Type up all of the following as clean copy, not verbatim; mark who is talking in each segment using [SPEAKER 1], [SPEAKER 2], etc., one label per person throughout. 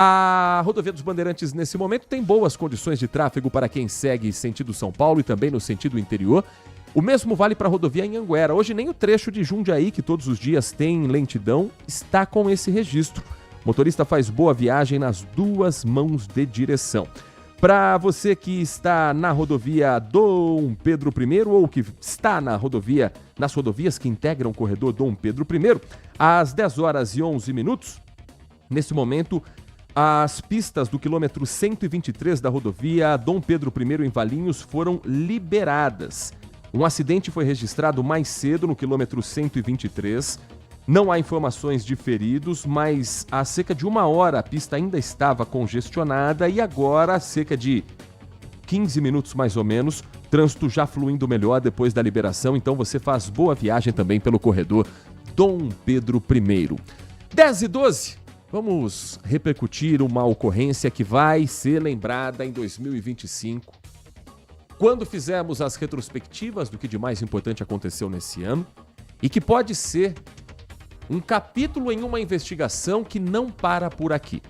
[SPEAKER 1] A rodovia dos Bandeirantes, nesse momento, tem boas condições de tráfego para quem segue sentido São Paulo e também no sentido interior. O mesmo vale para a rodovia Anhanguera. Hoje nem o trecho de Jundiaí, que todos os dias tem lentidão, está com esse registro. O motorista faz boa viagem nas duas mãos de direção. Para você que está na rodovia Dom Pedro I ou que está nas rodovias que integram o corredor Dom Pedro I, às 10 horas e 11 minutos, nesse momento, as pistas do quilômetro 123 da rodovia Dom Pedro I em Valinhos foram liberadas. Um acidente foi registrado mais cedo no quilômetro 123. Não há informações de feridos, mas há cerca de 1 hora a pista ainda estava congestionada e agora, há cerca de 15 minutos mais ou menos, trânsito já fluindo melhor depois da liberação, então você faz boa viagem também pelo corredor Dom Pedro I. 10 e 12, vamos repercutir uma ocorrência que vai ser lembrada em 2025, quando fizermos as retrospectivas do que de mais importante aconteceu nesse ano e que pode ser um capítulo em uma investigação que não para por aqui.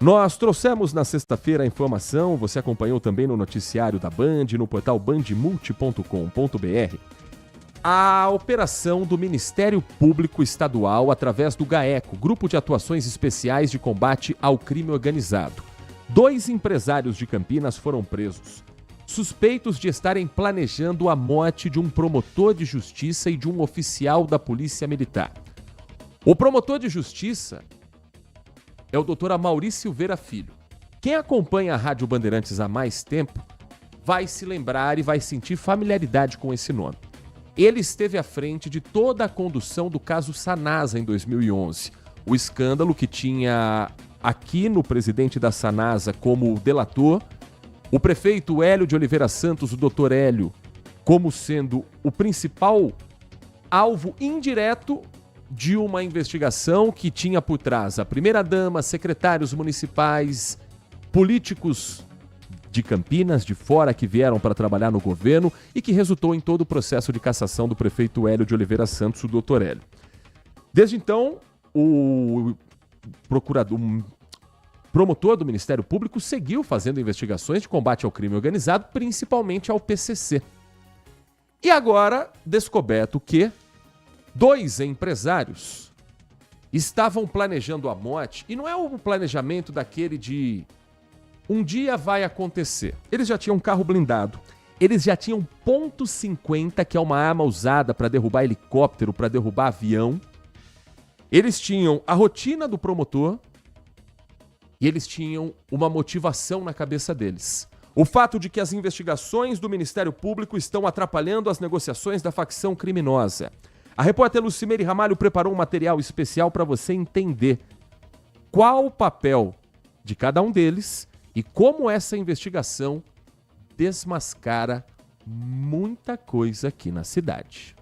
[SPEAKER 1] Nós trouxemos na sexta-feira a informação, você acompanhou também no noticiário da Band, no portal bandmulti.com.br, a operação do Ministério Público Estadual através do GAECO, Grupo de Atuações Especiais de Combate ao Crime Organizado. 2 empresários de Campinas foram presos, suspeitos de estarem planejando a morte de um promotor de justiça e de um oficial da Polícia Militar. O promotor de justiça é o Dr. Amaury Silveira Filho. Quem acompanha a Rádio Bandeirantes há mais tempo vai se lembrar e vai sentir familiaridade com esse nome. Ele esteve à frente de toda a condução do caso Sanasa em 2011. O escândalo que tinha aqui no presidente da Sanasa como delator, o prefeito Hélio de Oliveira Santos, o Dr. Hélio, como sendo o principal alvo indireto de uma investigação que tinha por trás a primeira-dama, secretários municipais, políticos de Campinas, de fora, que vieram para trabalhar no governo e que resultou em todo o processo de cassação do prefeito Hélio de Oliveira Santos, o Dr. Hélio. Desde então, o promotor do Ministério Público seguiu fazendo investigações de combate ao crime organizado, principalmente ao PCC. E agora, descoberto que 2 empresários estavam planejando a morte, e não é o planejamento daquele de um dia vai acontecer. Eles já tinham um carro blindado, eles já tinham .50, que é uma arma usada para derrubar helicóptero, para derrubar avião. Eles tinham a rotina do promotor e eles tinham uma motivação na cabeça deles. O fato de que as investigações do Ministério Público estão atrapalhando as negociações da facção criminosa. A repórter Lucimeire Ramalho preparou um material especial para você entender qual o papel de cada um deles e como essa investigação desmascara muita coisa aqui na cidade.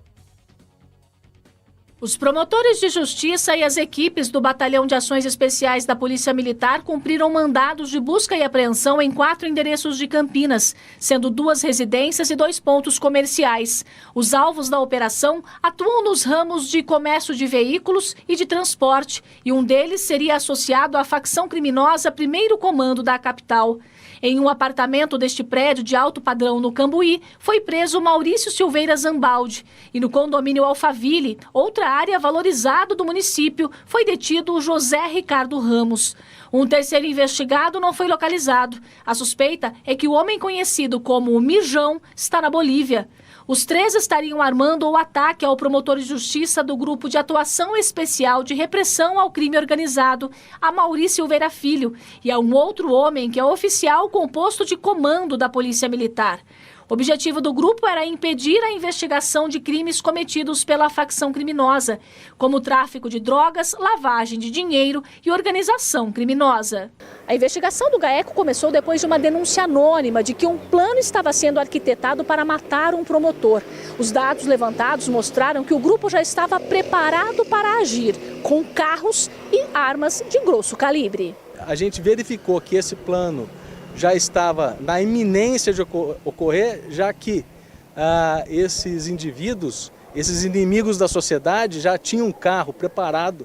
[SPEAKER 2] Os promotores de justiça e as equipes do Batalhão de Ações Especiais da Polícia Militar cumpriram mandados de busca e apreensão em 4 endereços de Campinas, sendo 2 residências e 2 pontos comerciais. Os alvos da operação atuam nos ramos de comércio de veículos e de transporte, e um deles seria associado à facção criminosa Primeiro Comando da capital. Em um apartamento deste prédio de alto padrão no Cambuí, foi preso Maurício Silveira Zambaldi. E no condomínio Alphaville, outra área valorizada do município, foi detido o José Ricardo Ramos. Um terceiro investigado não foi localizado. A suspeita é que o homem conhecido como o Mijão está na Bolívia. Os 3 estariam armando o ataque ao promotor de justiça do Grupo de Atuação Especial de Repressão ao Crime Organizado, Amaury Silveira Filho, e a um outro homem que é oficial com posto de comando da Polícia Militar. O objetivo do grupo era impedir a investigação de crimes cometidos pela facção criminosa, como tráfico de drogas, lavagem de dinheiro e organização criminosa. A investigação do GAECO começou depois de uma denúncia anônima de que um plano estava sendo arquitetado para matar um promotor. Os dados levantados mostraram que o grupo já estava preparado para agir, com carros e armas de grosso calibre.
[SPEAKER 3] A gente verificou que esse plano já estava na iminência de ocorrer, já que esses indivíduos, esses inimigos da sociedade já tinham um carro preparado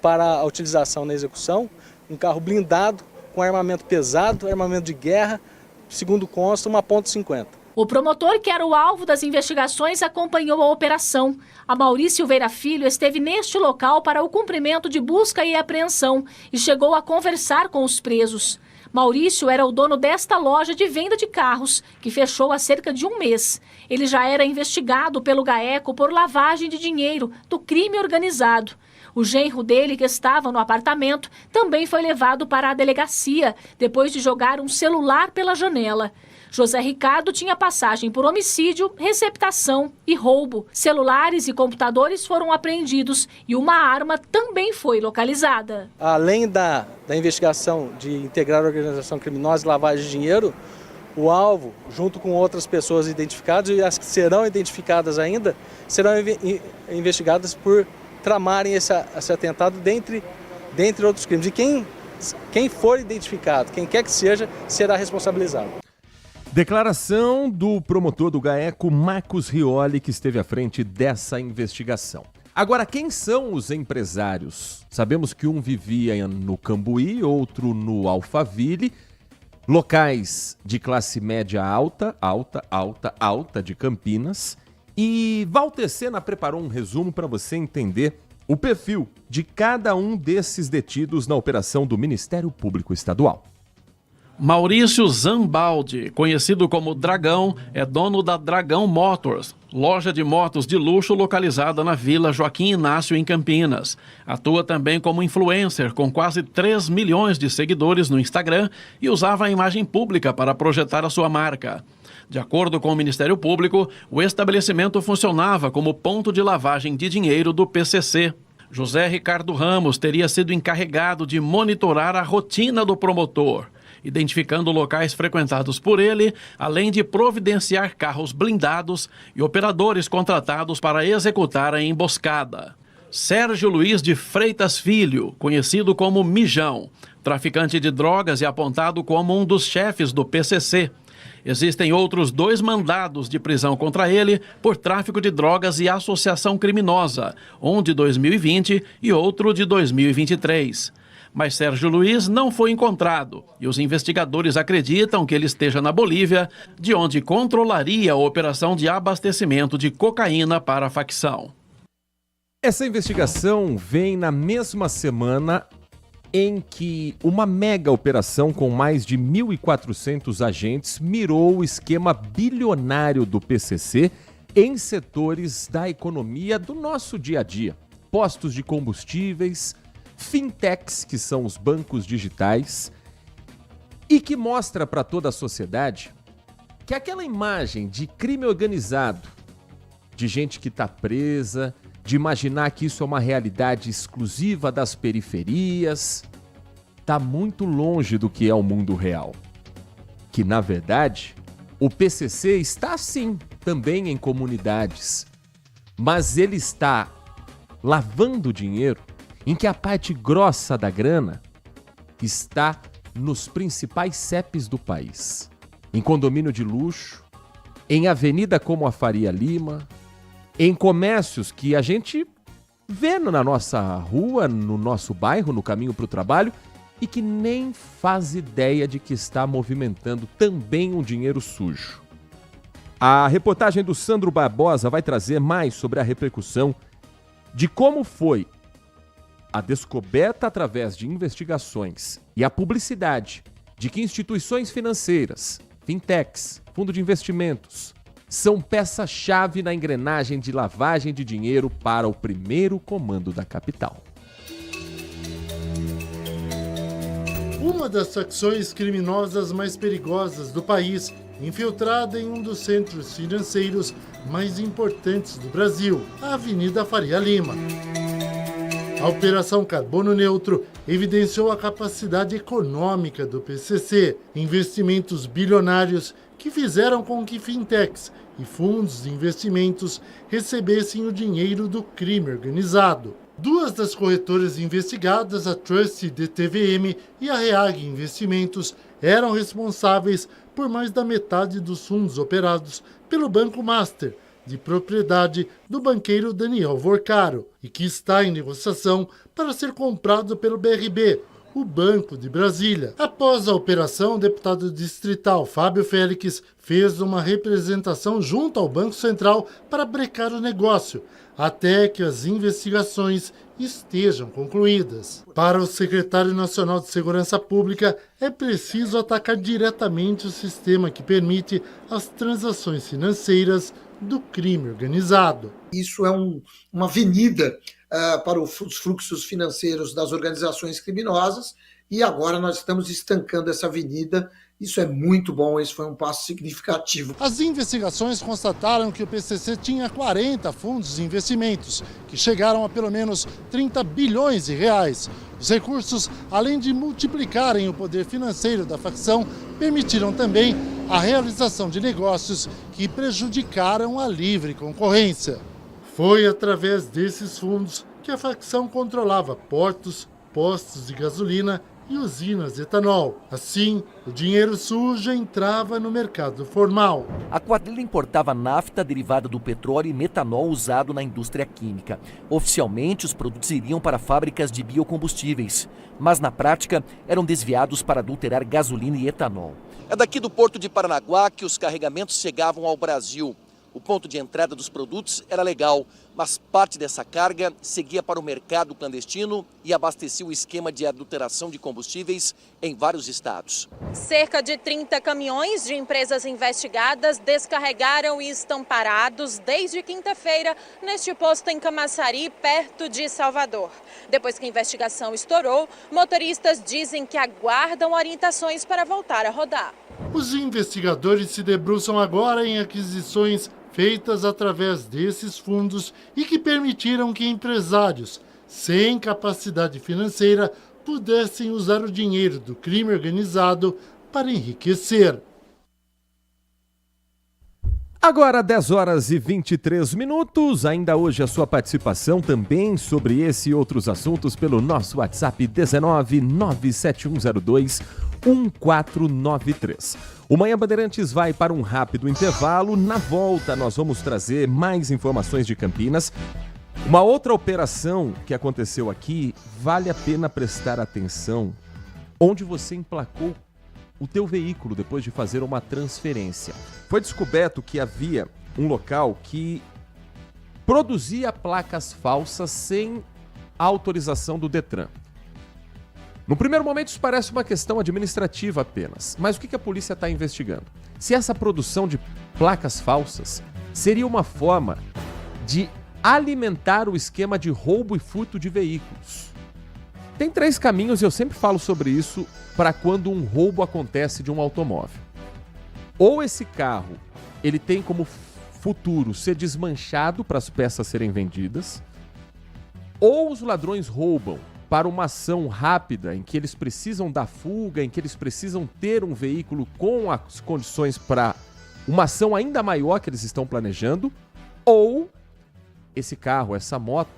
[SPEAKER 3] para a utilização na execução, um carro blindado com armamento pesado, armamento de guerra, segundo consta, uma .50.
[SPEAKER 2] O promotor, que era o alvo das investigações, acompanhou a operação. Amaury Silveira Filho esteve neste local para o cumprimento de busca e apreensão e chegou a conversar com os presos. Maurício era o dono desta loja de venda de carros, que fechou há cerca de um mês. Ele já era investigado pelo GAECO por lavagem de dinheiro do crime organizado. O genro dele, que estava no apartamento, também foi levado para a delegacia, depois de jogar um celular pela janela. José Ricardo tinha passagem por homicídio, receptação e roubo. Celulares e computadores foram apreendidos e uma arma também foi localizada.
[SPEAKER 3] Além da investigação de integrar a organização criminosa e lavagem de dinheiro, o alvo, junto com outras pessoas identificadas e as que serão identificadas ainda, serão investigadas por tramarem esse atentado dentre outros crimes. E quem for identificado, quem quer que seja, será responsabilizado.
[SPEAKER 1] Declaração do promotor do GAECO, Marcos Rioli, que esteve à frente dessa investigação. Agora, quem são os empresários? Sabemos que um vivia no Cambuí, outro no Alphaville, locais de classe média alta de Campinas. E Walter Sena preparou um resumo para você entender o perfil de cada um desses detidos na operação do Ministério Público Estadual.
[SPEAKER 4] Maurício Zambaldi, conhecido como Dragão, é dono da Dragão Motors, loja de motos de luxo localizada na Vila Joaquim Inácio, em Campinas. Atua também como influencer, com quase 3 milhões de seguidores no Instagram e usava a imagem pública para projetar a sua marca. De acordo com o Ministério Público, o estabelecimento funcionava como ponto de lavagem de dinheiro do PCC. José Ricardo Ramos teria sido encarregado de monitorar a rotina do promotor, identificando locais frequentados por ele, além de providenciar carros blindados e operadores contratados para executar a emboscada. Sérgio Luiz de Freitas Filho, conhecido como Mijão, traficante de drogas e apontado como um dos chefes do PCC. Existem outros 2 mandados de prisão contra ele por tráfico de drogas e associação criminosa, um de 2020 e outro de 2023. Mas Sérgio Luiz não foi encontrado e os investigadores acreditam que ele esteja na Bolívia, de onde controlaria a operação de abastecimento de cocaína para a facção.
[SPEAKER 1] Essa investigação vem na mesma semana em que uma mega operação com mais de 1.400 agentes mirou o esquema bilionário do PCC em setores da economia do nosso dia a dia. Postos de combustíveis, fintechs, que são os bancos digitais, e que mostra para toda a sociedade que aquela imagem de crime organizado, de gente que está presa, de imaginar que isso é uma realidade exclusiva das periferias, está muito longe do que é o mundo real. Que, na verdade, o PCC está, sim, também em comunidades, mas ele está lavando dinheiro em que a parte grossa da grana está nos principais CEPs do país. Em condomínio de luxo, em avenida como a Faria Lima, em comércios que a gente vê na nossa rua, no nosso bairro, no caminho para o trabalho, e que nem faz ideia de que está movimentando também um dinheiro sujo. A reportagem do Sandro Barbosa vai trazer mais sobre a repercussão de como foi a descoberta através de investigações e a publicidade de que instituições financeiras, fintechs, fundo de investimentos, são peça-chave na engrenagem de lavagem de dinheiro para o primeiro comando da capital.
[SPEAKER 5] Uma das facções criminosas mais perigosas do país, infiltrada em um dos centros financeiros mais importantes do Brasil, a Avenida Faria Lima. A Operação Carbono Neutro evidenciou a capacidade econômica do PCC, investimentos bilionários que fizeram com que fintechs e fundos de investimentos recebessem o dinheiro do crime organizado. 2 das corretoras investigadas, a Trust DTVM e a Reag Investimentos, eram responsáveis por mais da metade dos fundos operados pelo Banco Master, de propriedade do banqueiro Daniel Vorcaro, e que está em negociação para ser comprado pelo BRB, o Banco de Brasília. Após a operação, o deputado distrital Fábio Félix fez uma representação junto ao Banco Central para brecar o negócio, até que as investigações estejam concluídas. Para o secretário nacional de Segurança Pública, é preciso atacar diretamente o sistema que permite as transações financeiras do crime organizado.
[SPEAKER 6] Isso é uma avenida para os fluxos financeiros das organizações criminosas e agora nós estamos estancando essa avenida. Isso é muito bom, esse foi um passo significativo.
[SPEAKER 5] As investigações constataram que o PCC tinha 40 fundos de investimentos, que chegaram a pelo menos 30 bilhões de reais. Os recursos, além de multiplicarem o poder financeiro da facção, permitiram também a realização de negócios que prejudicaram a livre concorrência. Foi através desses fundos que a facção controlava portos, postos de gasolina e usinas de etanol. Assim, o dinheiro sujo entrava no mercado formal.
[SPEAKER 7] A quadrilha importava nafta derivada do petróleo e metanol usado na indústria química. Oficialmente, os produtos iriam para fábricas de biocombustíveis, mas na prática eram desviados para adulterar gasolina e etanol.
[SPEAKER 8] É daqui do Porto de Paranaguá que os carregamentos chegavam ao Brasil. O ponto de entrada dos produtos era legal, mas parte dessa carga seguia para o mercado clandestino e abastecia o esquema de adulteração de combustíveis em vários estados.
[SPEAKER 9] Cerca de 30 caminhões de empresas investigadas descarregaram e estão parados desde quinta-feira neste posto em Camaçari, perto de Salvador. Depois que a investigação estourou, motoristas dizem que aguardam orientações para voltar a rodar.
[SPEAKER 5] Os investigadores se debruçam agora em aquisições feitas através desses fundos e que permitiram que empresários sem capacidade financeira pudessem usar o dinheiro do crime organizado para enriquecer.
[SPEAKER 1] Agora 10 horas e 23 minutos, ainda hoje a sua participação também sobre esse e outros assuntos pelo nosso WhatsApp 19 97102 1493. O Manhã Bandeirantes vai para um rápido intervalo. Na volta nós vamos trazer mais informações de Campinas. Uma outra operação que aconteceu aqui, vale a pena prestar atenção onde você emplacou o teu veículo depois de fazer uma transferência. Foi descoberto que havia um local que produzia placas falsas sem autorização do Detran. No primeiro momento isso parece uma questão administrativa apenas, mas o que a polícia está investigando? Se essa produção de placas falsas seria uma forma de alimentar o esquema de roubo e furto de veículos. Tem 3 caminhos e eu sempre falo sobre isso para quando um roubo acontece de um automóvel. Ou esse carro ele tem como futuro ser desmanchado para as peças serem vendidas, ou os ladrões roubam para uma ação rápida em que eles precisam dar fuga, em que eles precisam ter um veículo com as condições para uma ação ainda maior que eles estão planejando, ou esse carro, essa moto,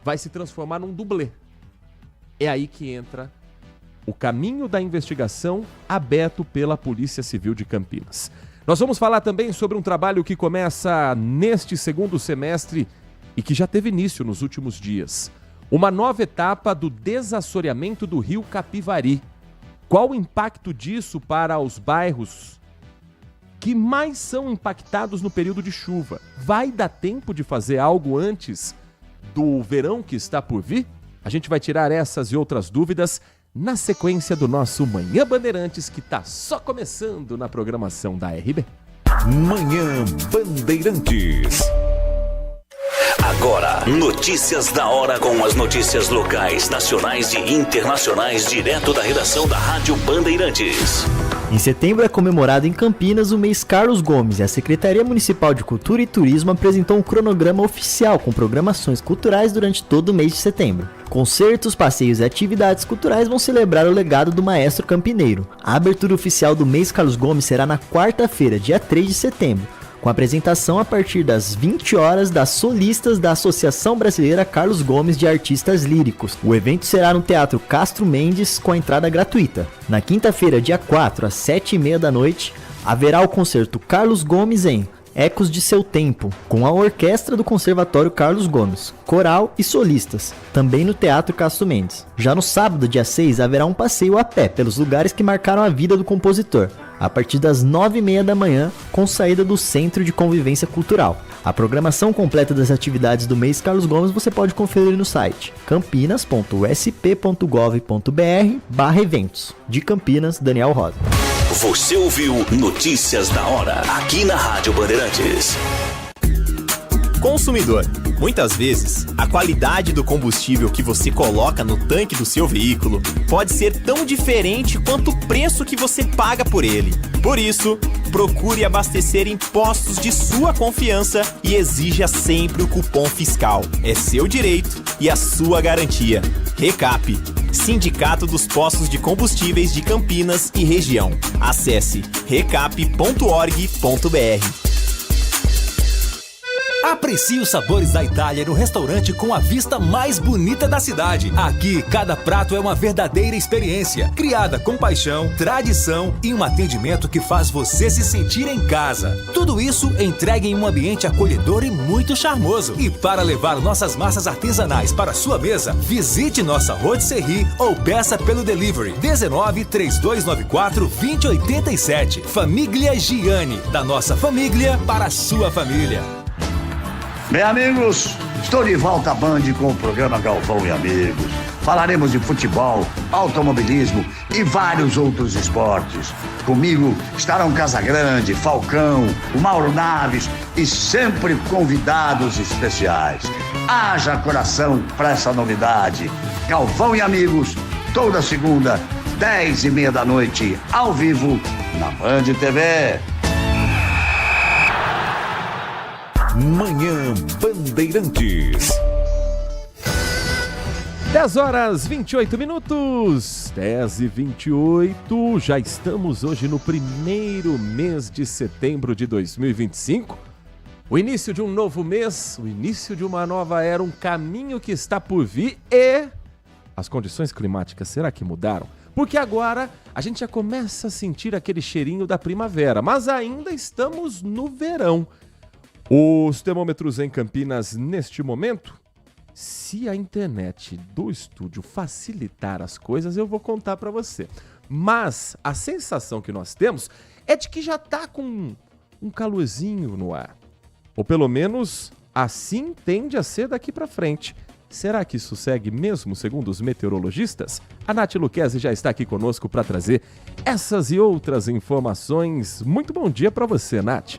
[SPEAKER 1] vai se transformar num dublê. É aí que entra o caminho da investigação aberto pela Polícia Civil de Campinas. Nós vamos falar também sobre um trabalho que começa neste segundo semestre e que já teve início nos últimos dias. Uma nova etapa do desassoreamento do rio Capivari. Qual o impacto disso para os bairros que mais são impactados no período de chuva? Vai dar tempo de fazer algo antes do verão que está por vir? A gente vai tirar essas e outras dúvidas na sequência do nosso Manhã Bandeirantes, que está só começando na programação da RB.
[SPEAKER 10] Manhã Bandeirantes. Agora, notícias da hora com as notícias locais, nacionais e internacionais, direto da redação da Rádio Bandeirantes.
[SPEAKER 11] Em setembro é comemorado em Campinas o mês Carlos Gomes e a Secretaria Municipal de Cultura e Turismo apresentou um cronograma oficial com programações culturais durante todo o mês de setembro. Concertos, passeios e atividades culturais vão celebrar o legado do maestro campineiro. A abertura oficial do mês Carlos Gomes será na quarta-feira, dia 3 de setembro. Com apresentação a partir das 20 horas das solistas da Associação Brasileira Carlos Gomes de Artistas Líricos. O evento será no Teatro Castro Mendes com a entrada gratuita. Na quinta-feira, dia 4, às 7h30 da noite, haverá o concerto Carlos Gomes em Ecos de Seu Tempo, com a orquestra do Conservatório Carlos Gomes, coral e solistas, também no Teatro Castro Mendes. Já no sábado, dia 6, haverá um passeio a pé pelos lugares que marcaram a vida do compositor, a partir das 9h30 da manhã, com saída do Centro de Convivência Cultural. A programação completa das atividades do mês Carlos Gomes você pode conferir no site campinas.sp.gov.br/eventos. De Campinas, Daniel Rosa.
[SPEAKER 10] Você ouviu Notícias da Hora, aqui na Rádio Bandeirantes.
[SPEAKER 12] Consumidor, muitas vezes, a qualidade do combustível que você coloca no tanque do seu veículo pode ser tão diferente quanto o preço que você paga por ele. Por isso, procure abastecer em postos de sua confiança e exija sempre o cupom fiscal. É seu direito e a sua garantia. Recap, Sindicato dos Postos de Combustíveis de Campinas e Região. Acesse recap.org.br.
[SPEAKER 13] Aprecie os sabores da Itália no restaurante com a vista mais bonita da cidade. Aqui, cada prato é uma verdadeira experiência, criada com paixão, tradição e um atendimento que faz você se sentir em casa. Tudo isso entregue em um ambiente acolhedor e muito charmoso. E para levar nossas massas artesanais para sua mesa, visite nossa rotisserie ou peça pelo delivery 19 3294 2087. Família Gianni, da nossa família para a sua família.
[SPEAKER 14] Bem, amigos, estou de volta à Band com o programa Galvão e Amigos. Falaremos de futebol, automobilismo e vários outros esportes. Comigo estarão Casagrande, Falcão, o Mauro Naves e sempre convidados especiais. Haja coração para essa novidade. Galvão e Amigos, toda segunda, 10h30 da noite, ao vivo, na Band TV.
[SPEAKER 10] Manhã Bandeirantes.
[SPEAKER 1] 10h28, 10h28, já estamos hoje no primeiro mês de setembro de 2025. O início de um novo mês, o início de uma nova era, um caminho que está por vir e as condições climáticas, será que mudaram? Porque agora a gente já começa a sentir aquele cheirinho da primavera, mas ainda estamos no verão. Os termômetros em Campinas neste momento, se a internet do estúdio facilitar as coisas, eu vou contar para você. Mas a sensação que nós temos é de que já tá com um calorzinho no ar. Ou pelo menos assim tende a ser daqui para frente. Será que isso segue mesmo segundo os meteorologistas? A Nath Luquezzi já está aqui conosco para trazer essas e outras informações. Muito bom dia para você, Nath.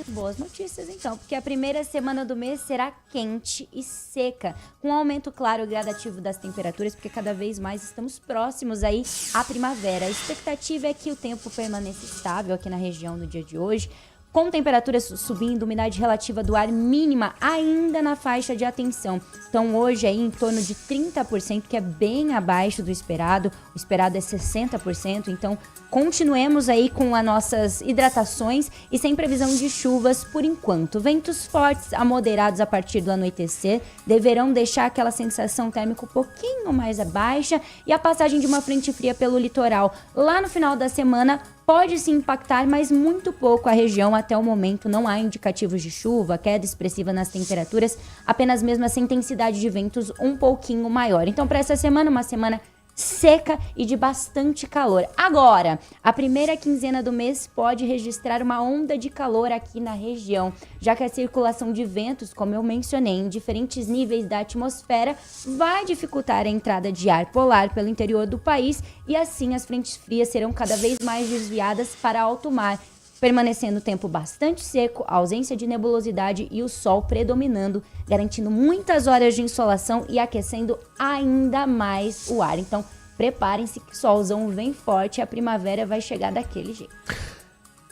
[SPEAKER 15] Boas notícias então, porque a primeira semana do mês será quente e seca, com um aumento claro e gradativo das temperaturas, porque cada vez mais estamos próximos aí à primavera. A expectativa é que o tempo permaneça estável aqui na região no dia de hoje, com temperaturas subindo, umidade relativa do ar mínima ainda na faixa de atenção. Então hoje aí em torno de 30%, que é bem abaixo do esperado. O esperado é 60%, então continuemos aí com as nossas hidratações e sem previsão de chuvas por enquanto. Ventos fortes a moderados a partir do anoitecer deverão deixar aquela sensação térmica um pouquinho mais baixa e a passagem de uma frente fria pelo litoral lá no final da semana pode se impactar, mas muito pouco a região. Até o momento não há indicativos de chuva, queda expressiva nas temperaturas, apenas mesmo essa intensidade de ventos um pouquinho maior. Então para essa semana, uma semana seca e de bastante calor. Agora, a primeira quinzena do mês pode registrar uma onda de calor aqui na região, já que a circulação de ventos, como eu mencionei, em diferentes níveis da atmosfera, vai dificultar a entrada de ar polar pelo interior do país e assim as frentes frias serão cada vez mais desviadas para alto mar, permanecendo o tempo bastante seco, a ausência de nebulosidade e o sol predominando, garantindo muitas horas de insolação e aquecendo ainda mais o ar. Então, preparem-se que o solzão vem forte e a primavera vai chegar daquele jeito.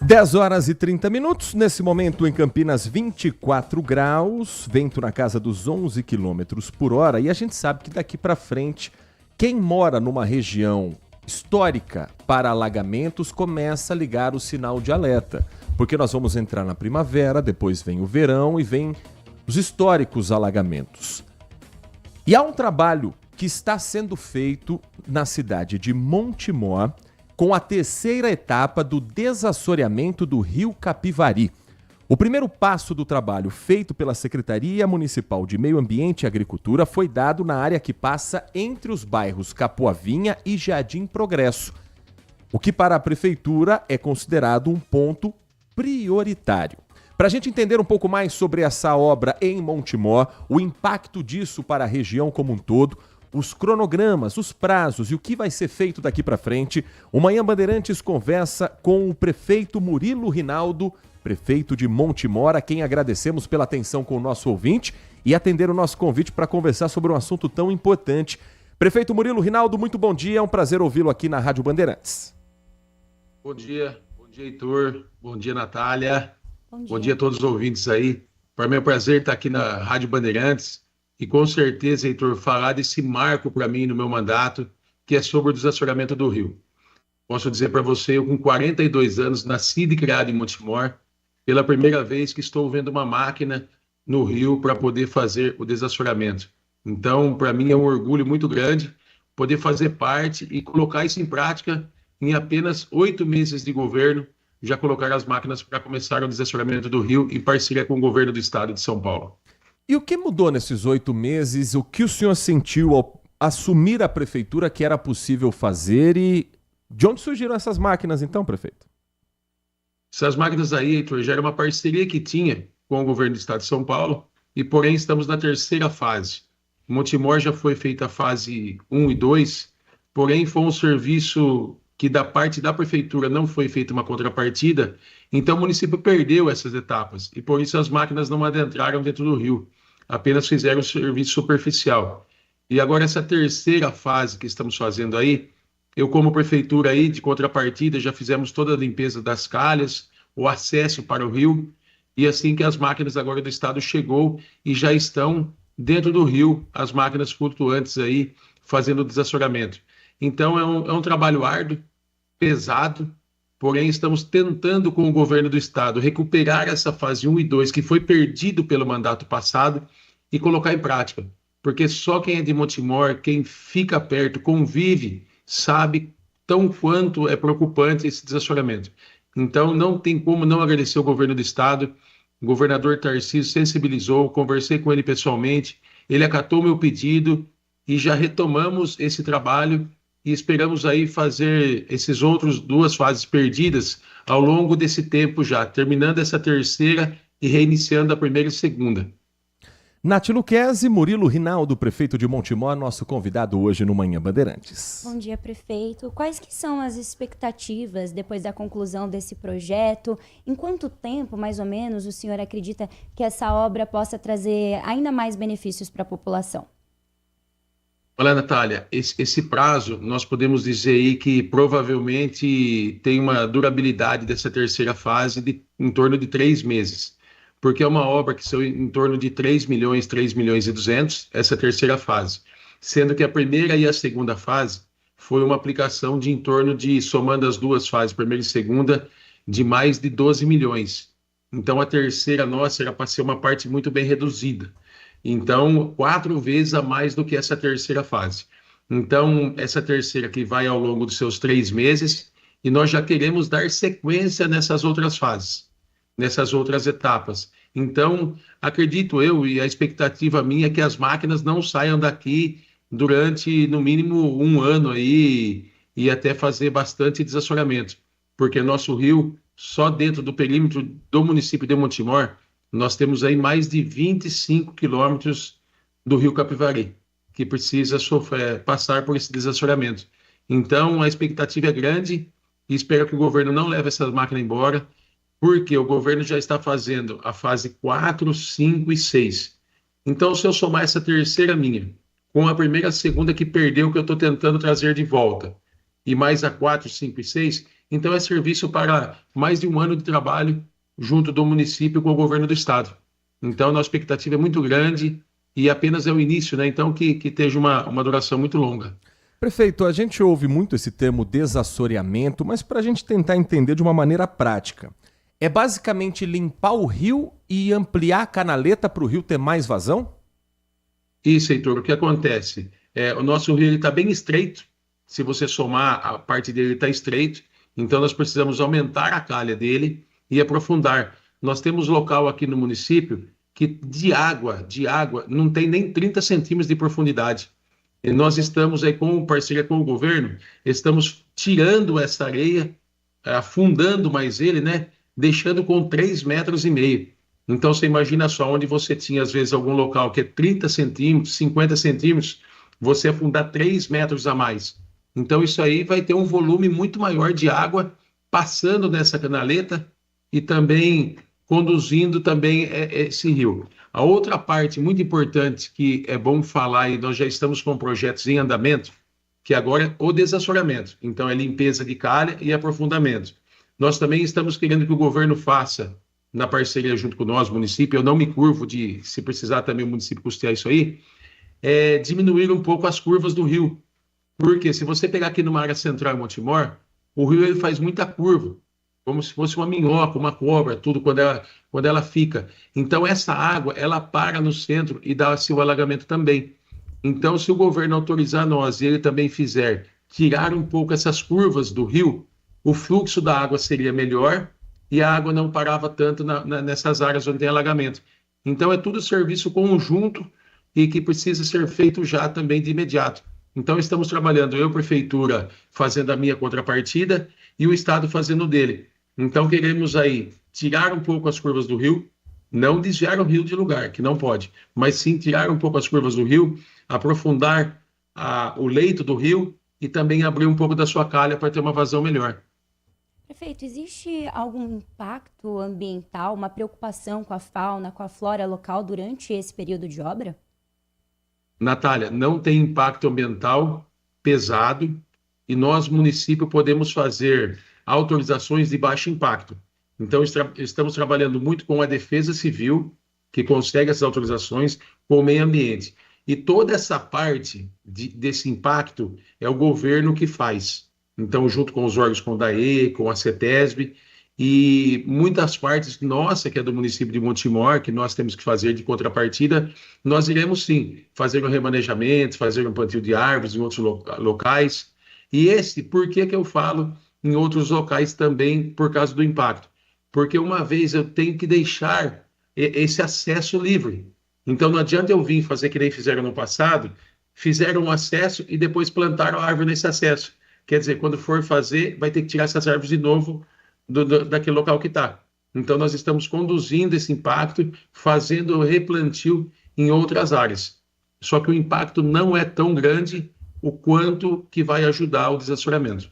[SPEAKER 1] 10h30, nesse momento em Campinas 24 graus, vento na casa dos 11 km por hora e a gente sabe que daqui para frente, quem mora numa região histórica para alagamentos começa a ligar o sinal de alerta, porque nós vamos entrar na primavera, depois vem o verão e vem os históricos alagamentos. E há um trabalho que está sendo feito na cidade de Montemor, com a terceira etapa do desassoreamento do Rio Capivari. O primeiro passo do trabalho feito pela Secretaria Municipal de Meio Ambiente e Agricultura foi dado na área que passa entre os bairros Capoavinha e Jardim Progresso, o que para a Prefeitura é considerado um ponto prioritário. Para a gente entender um pouco mais sobre essa obra em Montemor, o impacto disso para a região como um todo, os cronogramas, os prazos e o que vai ser feito daqui para frente, o Manhã Bandeirantes conversa com o prefeito Murilo Rinaldo, prefeito de Montemor, a quem agradecemos pela atenção com o nosso ouvinte e atender o nosso convite para conversar sobre um assunto tão importante. Prefeito Murilo Rinaldo, muito bom dia, é um prazer ouvi-lo aqui na Rádio Bandeirantes.
[SPEAKER 16] Bom dia, Heitor, bom dia, Natália, bom dia a todos os ouvintes aí. Para mim é um prazer estar aqui na Rádio Bandeirantes e com certeza, Heitor, falar desse marco para mim no meu mandato, que é sobre o desassoreamento do rio. Posso dizer para você, eu com 42 anos, nascido e criado em Montemor, pela primeira vez que estou vendo uma máquina no rio para poder fazer o desassoreamento. Então, para mim é um orgulho muito grande poder fazer parte e colocar isso em prática em apenas 8 meses de governo, já colocar as máquinas para começar o desassoreamento do rio em parceria com o governo do estado de São Paulo.
[SPEAKER 1] E o que mudou nesses 8 meses? O que o senhor sentiu ao assumir a prefeitura que era possível fazer e de onde surgiram essas máquinas então, prefeito?
[SPEAKER 16] Essas máquinas aí, Heitor, já era uma parceria que tinha com o governo do estado de São Paulo e, porém, estamos na terceira fase. Em Montemor já foi feita a fase 1 e 2, porém foi um serviço que da parte da prefeitura não foi feita uma contrapartida, então o município perdeu essas etapas e por isso as máquinas não adentraram dentro do rio, apenas fizeram o serviço superficial. E agora essa terceira fase que estamos fazendo aí, eu como prefeitura aí de contrapartida já fizemos toda a limpeza das calhas, o acesso para o rio e assim que as máquinas agora do estado chegou e já estão dentro do rio, as máquinas flutuantes aí fazendo o desassoreamento. Então é um trabalho árduo, pesado, porém estamos tentando com o governo do estado recuperar essa fase 1 e 2 que foi perdido pelo mandato passado e colocar em prática. Porque só quem é de Montemor, quem fica perto, convive, sabe tão quanto é preocupante esse desassoreamento. Então não tem como não agradecer o governo do estado. O governador Tarcísio sensibilizou, conversei com ele pessoalmente, ele acatou meu pedido e já retomamos esse trabalho e esperamos aí fazer esses outros 2 fases perdidas ao longo desse tempo já, terminando essa terceira e reiniciando a primeira e segunda.
[SPEAKER 1] Nath Luquezzi, Murilo Rinaldo, prefeito de Montemor, nosso convidado hoje no Manhã Bandeirantes.
[SPEAKER 15] Bom dia, prefeito. Quais que são as expectativas depois da conclusão desse projeto? Em quanto tempo, mais ou menos, o senhor acredita que essa obra possa trazer ainda mais benefícios para a população?
[SPEAKER 16] Olha, Natália, esse prazo, nós podemos dizer aí que provavelmente tem uma durabilidade dessa terceira fase em torno de 3 meses, porque é uma obra que são em torno de 3 milhões e 200, essa terceira fase, sendo que a primeira e a segunda fase foi uma aplicação de em torno de, somando as 2 fases, primeira e segunda, de mais de 12 milhões. Então a terceira nossa era para ser uma parte muito bem reduzida. Então, 4 vezes a mais do que essa terceira fase. Então, essa terceira que vai ao longo dos seus 3 meses, e nós já queremos dar sequência nessas outras fases, nessas outras etapas. Então, acredito eu, e a expectativa minha é que as máquinas não saiam daqui durante, no mínimo, 1 ano aí, e até fazer bastante desassoreamento. Porque nosso rio, só dentro do perímetro do município de Montemor, nós temos aí mais de 25 quilômetros do rio Capivari, que precisa passar por esse desassoreamento. Então, a expectativa é grande e espero que o governo não leve essas máquinas embora, porque o governo já está fazendo a fase 4, 5 e 6. Então, se eu somar essa terceira minha, com a primeira e a segunda que perdeu, que eu estou tentando trazer de volta, e mais a 4, 5 e 6, então é serviço para mais de 1 ano de trabalho junto do município com o governo do estado. Então, a nossa expectativa é muito grande e apenas é o início, né? Então, que esteja uma duração muito longa.
[SPEAKER 1] Prefeito, a gente ouve muito esse termo desassoreamento, mas para a gente tentar entender de uma maneira prática, é basicamente limpar o rio e ampliar a canaleta para o rio ter mais vazão?
[SPEAKER 16] Isso, Heitor. O que acontece? O nosso rio está bem estreito se você somar, a parte dele está estreito, então nós precisamos aumentar a calha dele e aprofundar. Nós temos local aqui no município que de água, não tem nem 30 centímetros de profundidade. E nós estamos aí com parceria com o governo, estamos tirando essa areia, afundando mais ele, né? Deixando com 3,5 metros. Então você imagina só, onde você tinha às vezes algum local que é 30 centímetros, 50 centímetros, você afundar 3 metros a mais. Então isso aí vai ter um volume muito maior de água passando nessa canaleta e também conduzindo também esse rio. A outra parte muito importante que é bom falar, e nós já estamos com projetos em andamento, que agora é o desassoreamento. Então é limpeza de calha e aprofundamento. Nós também estamos querendo que o governo faça, na parceria junto com nós, município, eu não me curvo de, se precisar também o município custear isso aí, diminuir um pouco as curvas do rio. Porque se você pegar aqui numa área central em Montemor, o rio ele faz muita curva, como se fosse uma minhoca, uma cobra, tudo quando ela fica. Então essa água, ela para no centro e dá seu alagamento também. Então se o governo autorizar nós e ele também fizer tirar um pouco essas curvas do rio, o fluxo da água seria melhor e a água não parava tanto nessas áreas onde tem alagamento. Então é tudo serviço conjunto e que precisa ser feito já também de imediato. Então estamos trabalhando, eu, prefeitura, fazendo a minha contrapartida e o Estado fazendo o dele. Então queremos aí tirar um pouco as curvas do rio, não desviar o rio de lugar, que não pode, mas sim tirar um pouco as curvas do rio, aprofundar o leito do rio e também abrir um pouco da sua calha para ter uma vazão melhor.
[SPEAKER 15] Prefeito, existe algum impacto ambiental, uma preocupação com a fauna, com a flora local durante esse período de obra?
[SPEAKER 16] Natália, não tem impacto ambiental pesado e nós, município, podemos fazer autorizações de baixo impacto. Então, estamos trabalhando muito com a Defesa Civil, que consegue essas autorizações, com o meio ambiente. E toda essa parte desse impacto é o governo que faz. Então, junto com os órgãos, com o DAE, com a CETESB, e muitas partes nossa, que é do município de Montemor, que nós temos que fazer de contrapartida, nós iremos sim fazer um remanejamento, fazer um plantio de árvores em outros locais. E por que eu falo em outros locais também por causa do impacto? Porque uma vez eu tenho que deixar esse acesso livre. Então não adianta eu vir fazer que nem fizeram no passado, fizeram um acesso e depois plantaram a árvore nesse acesso. Quer dizer, quando for fazer, vai ter que tirar essas árvores de novo daquele local que está. Então, nós estamos conduzindo esse impacto, fazendo replantio em outras áreas. Só que o impacto não é tão grande o quanto que vai ajudar o desassoreamento.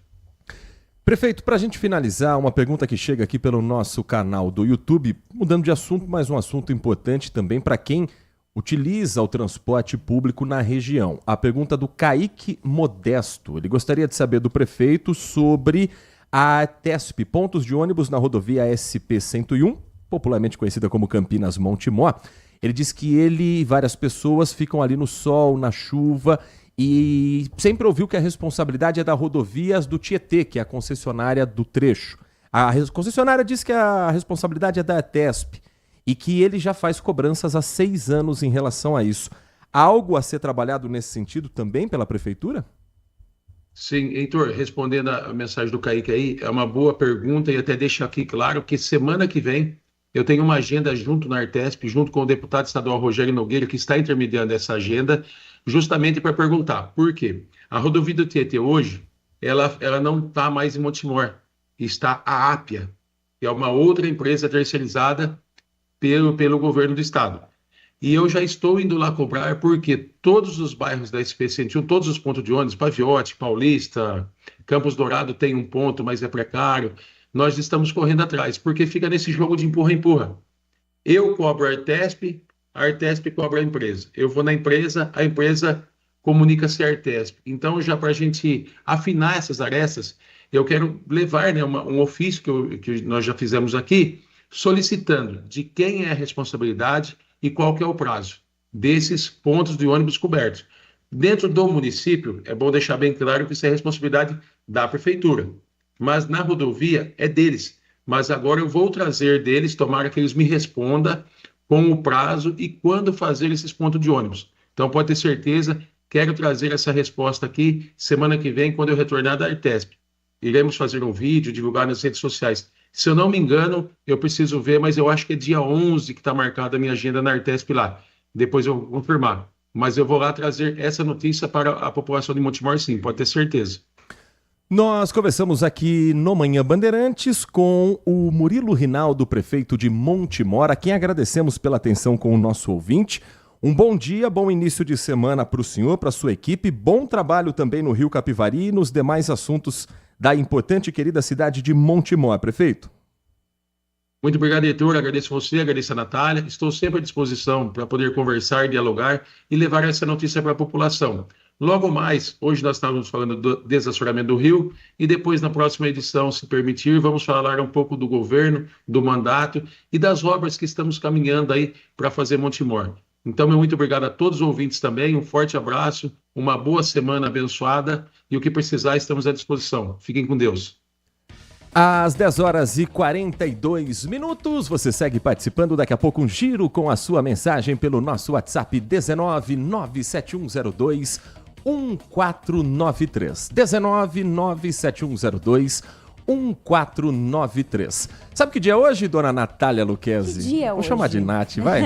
[SPEAKER 1] Prefeito, para a gente finalizar, uma pergunta que chega aqui pelo nosso canal do YouTube, mudando de assunto, mas um assunto importante também para quem utiliza o transporte público na região. A pergunta do Kaique Modesto. Ele gostaria de saber do prefeito sobre a TESP, pontos de ônibus na rodovia SP-101, popularmente conhecida como Campinas-Montemor. Ele diz que várias pessoas ficam ali no sol, na chuva, e sempre ouviu que a responsabilidade é da Rodovias do Tietê, que é a concessionária do trecho. A concessionária diz que a responsabilidade é da TESP e que ele já faz cobranças há 6 anos em relação a isso. Há algo a ser trabalhado nesse sentido também pela prefeitura?
[SPEAKER 16] Sim, Heitor, respondendo a mensagem do Kaique aí, é uma boa pergunta e até deixo aqui claro que semana que vem eu tenho uma agenda junto na Artesp, junto com o deputado estadual Rogério Nogueira, que está intermediando essa agenda, justamente para perguntar por quê. A rodovia do Tietê hoje, ela não está mais em Montemor, está a Ápia, que é uma outra empresa terceirizada pelo governo do estado. E eu já estou indo lá cobrar porque todos os bairros da SP-101, todos os pontos de ônibus, Paviote, Paulista, Campos Dourado tem um ponto, mas é precário. Nós estamos correndo atrás, porque fica nesse jogo de empurra-empurra. Eu cobro a Artesp cobra a empresa. Eu vou na empresa, a empresa comunica-se a Artesp. Então, já para a gente afinar essas arestas, eu quero levar, né, um ofício que nós já fizemos aqui, solicitando de quem é a responsabilidade e qual que é o prazo desses pontos de ônibus cobertos. Dentro do município, é bom deixar bem claro que isso é responsabilidade da prefeitura, mas na rodovia é deles. Mas agora eu vou trazer deles, tomara que eles me respondam com o prazo e quando fazer esses pontos de ônibus. Então pode ter certeza Quero trazer essa resposta aqui semana que vem, quando eu retornar da Artesp. Iremos fazer um vídeo, divulgar nas redes sociais. Se eu não me engano, eu preciso ver, mas eu acho que é dia 11 que está marcada a minha agenda na Artesp lá. Depois eu vou confirmar. Mas eu vou lá trazer essa notícia para a população de Montemor, sim, pode ter certeza.
[SPEAKER 1] Nós conversamos aqui no Manhã Bandeirantes com o Murilo Rinaldo, prefeito de Montemor, a quem agradecemos pela atenção com o nosso ouvinte. Um bom dia, bom início de semana para o senhor, para a sua equipe. Bom trabalho também no Rio Capivari e nos demais assuntos da importante e querida cidade de Montemor, prefeito.
[SPEAKER 16] Muito obrigado, Heitor. Agradeço você, agradeço a Natália. Estou sempre à disposição para poder conversar, dialogar e levar essa notícia para a população. Logo mais, hoje nós estávamos falando do desassoreamento do rio e depois, na próxima edição, se permitir, vamos falar um pouco do governo, do mandato e das obras que estamos caminhando aí para fazer Montemor. Então, muito obrigado a todos os ouvintes também, um forte abraço, uma boa semana abençoada e o que precisar estamos à disposição. Fiquem com Deus.
[SPEAKER 1] Às 10h42, você segue participando, daqui a pouco um giro com a sua mensagem pelo nosso WhatsApp 19971021493. 19971021493. Sabe que dia é hoje, dona Natália Luquezzi?
[SPEAKER 15] Que dia é
[SPEAKER 1] Vou
[SPEAKER 15] hoje?
[SPEAKER 1] chamar de Nath, vai.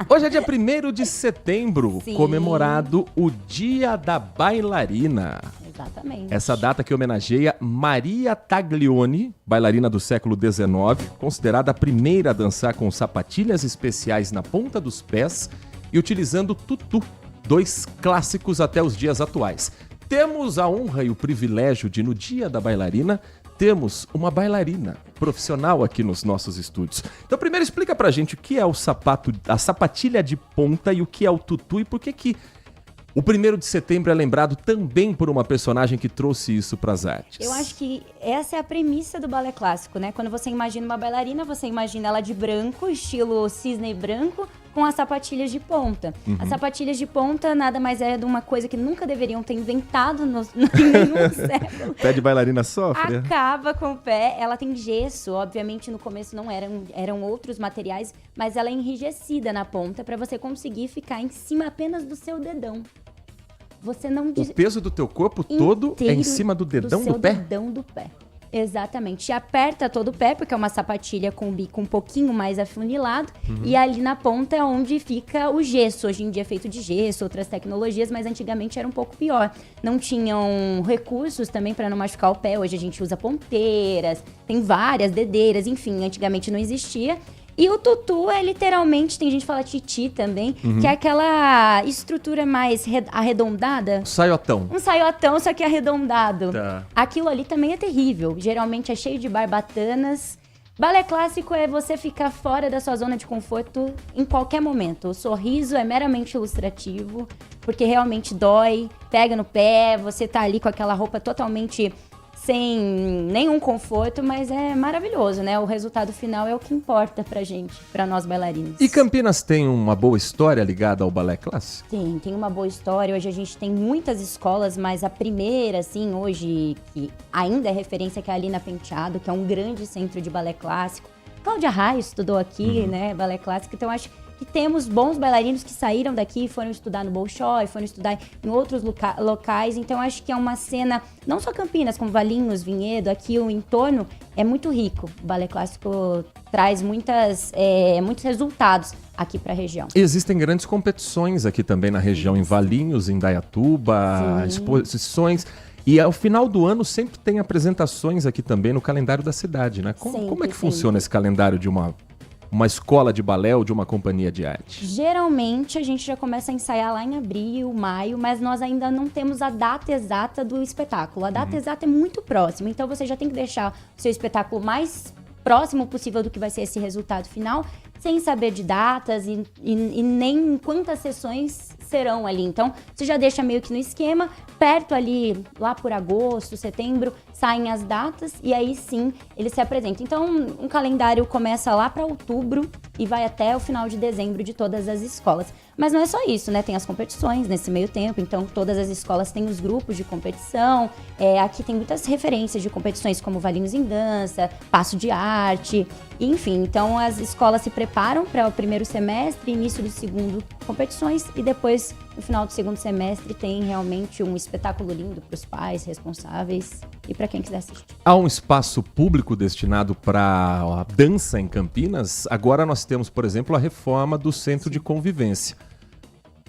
[SPEAKER 1] Hoje é dia 1º de setembro,
[SPEAKER 15] Sim.
[SPEAKER 1] comemorado o Dia da Bailarina.
[SPEAKER 15] Exatamente.
[SPEAKER 1] Essa data que homenageia Maria Taglioni, bailarina do século XIX, considerada a primeira a dançar com sapatilhas especiais na ponta dos pés e utilizando tutu, 2 clássicos até os dias atuais. Temos a honra e o privilégio de, no Dia da Bailarina, temos uma bailarina profissional aqui nos nossos estúdios. Então, primeiro explica pra gente o que é o sapato, a sapatilha de ponta e o que é o tutu e por que o 1º de setembro é lembrado também por uma personagem que trouxe isso pras artes.
[SPEAKER 15] Eu acho que essa é a premissa do balé clássico, né? Quando você imagina uma bailarina, você imagina ela de branco, estilo cisne branco, com as sapatilhas de ponta.
[SPEAKER 1] Uhum.
[SPEAKER 15] As sapatilhas de ponta nada mais é de uma coisa que nunca deveriam ter inventado em nenhum século.
[SPEAKER 1] Pé de bailarina sofre?
[SPEAKER 15] Acaba com o pé, ela tem gesso, obviamente no começo não eram outros materiais, mas ela é enrijecida na ponta para você conseguir ficar em cima apenas do seu dedão. Você não
[SPEAKER 1] O peso do teu corpo todo é em cima do dedão do pé?
[SPEAKER 15] Dedão do pé. Exatamente. Aperta todo o pé, porque é uma sapatilha com o bico um pouquinho mais afunilado.
[SPEAKER 1] Uhum.
[SPEAKER 15] E ali na ponta é onde fica o gesso. Hoje em dia é feito de gesso, outras tecnologias, mas antigamente era um pouco pior. Não tinham recursos também para não machucar o pé. Hoje a gente usa ponteiras, tem várias dedeiras, enfim, antigamente não existia. E o tutu é literalmente, tem gente que fala titi também, que é aquela estrutura mais arredondada.
[SPEAKER 1] Saiotão.
[SPEAKER 15] Um saiotão, só que arredondado.
[SPEAKER 1] Tá.
[SPEAKER 15] Aquilo ali também é terrível. Geralmente é cheio de barbatanas. Balé clássico é você ficar fora da sua zona de conforto em qualquer momento. O sorriso é meramente ilustrativo, porque realmente dói, pega no pé, você tá ali com aquela roupa totalmente sem nenhum conforto, mas é maravilhoso, né? O resultado final é o que importa pra gente, pra nós bailarinos.
[SPEAKER 1] E Campinas tem uma boa história ligada ao balé clássico?
[SPEAKER 15] Tem uma boa história. Hoje a gente tem muitas escolas, mas a primeira, assim, hoje, que ainda é referência, que é a Alina Penteado, que é um grande centro de balé clássico. Cláudia Raio estudou aqui, né, balé clássico, então acho que temos bons bailarinos que saíram daqui, foram estudar no Bolshoi, foram estudar em outros locais. Então, acho que é uma cena, não só Campinas, como Valinhos, Vinhedo, aqui o entorno é muito rico. O balé clássico traz muitos resultados aqui para a região.
[SPEAKER 1] Existem grandes competições aqui também na região, em Valinhos, em Indaiatuba, exposições. E ao final do ano sempre tem apresentações aqui também no calendário da cidade, né? Como é que funciona esse calendário de uma escola de balé ou de uma companhia de arte?
[SPEAKER 15] Geralmente a gente já começa a ensaiar lá em abril, maio, mas nós ainda não temos a data exata do espetáculo. A data exata é muito próxima, então você já tem que deixar o seu espetáculo mais próximo possível do que vai ser esse resultado final, sem saber de datas e nem quantas sessões serão ali. Então, você já deixa meio que no esquema, perto ali, lá por agosto, setembro, saem as datas e aí sim ele se apresenta. Então, um calendário começa lá para outubro e vai até o final de dezembro de todas as escolas. Mas não é só isso, né? Tem as competições nesse meio tempo, então todas as escolas têm os grupos de competição. Aqui tem muitas referências de competições como Valinhos em Dança, Passo de Arte. Enfim, então as escolas se preparam para o primeiro semestre, início do segundo, competições, e depois, no final do segundo semestre, tem realmente um espetáculo lindo para os pais responsáveis e para quem quiser assistir.
[SPEAKER 1] Há um espaço público destinado para a dança em Campinas. Agora nós temos, por exemplo, a reforma do Centro de Convivência.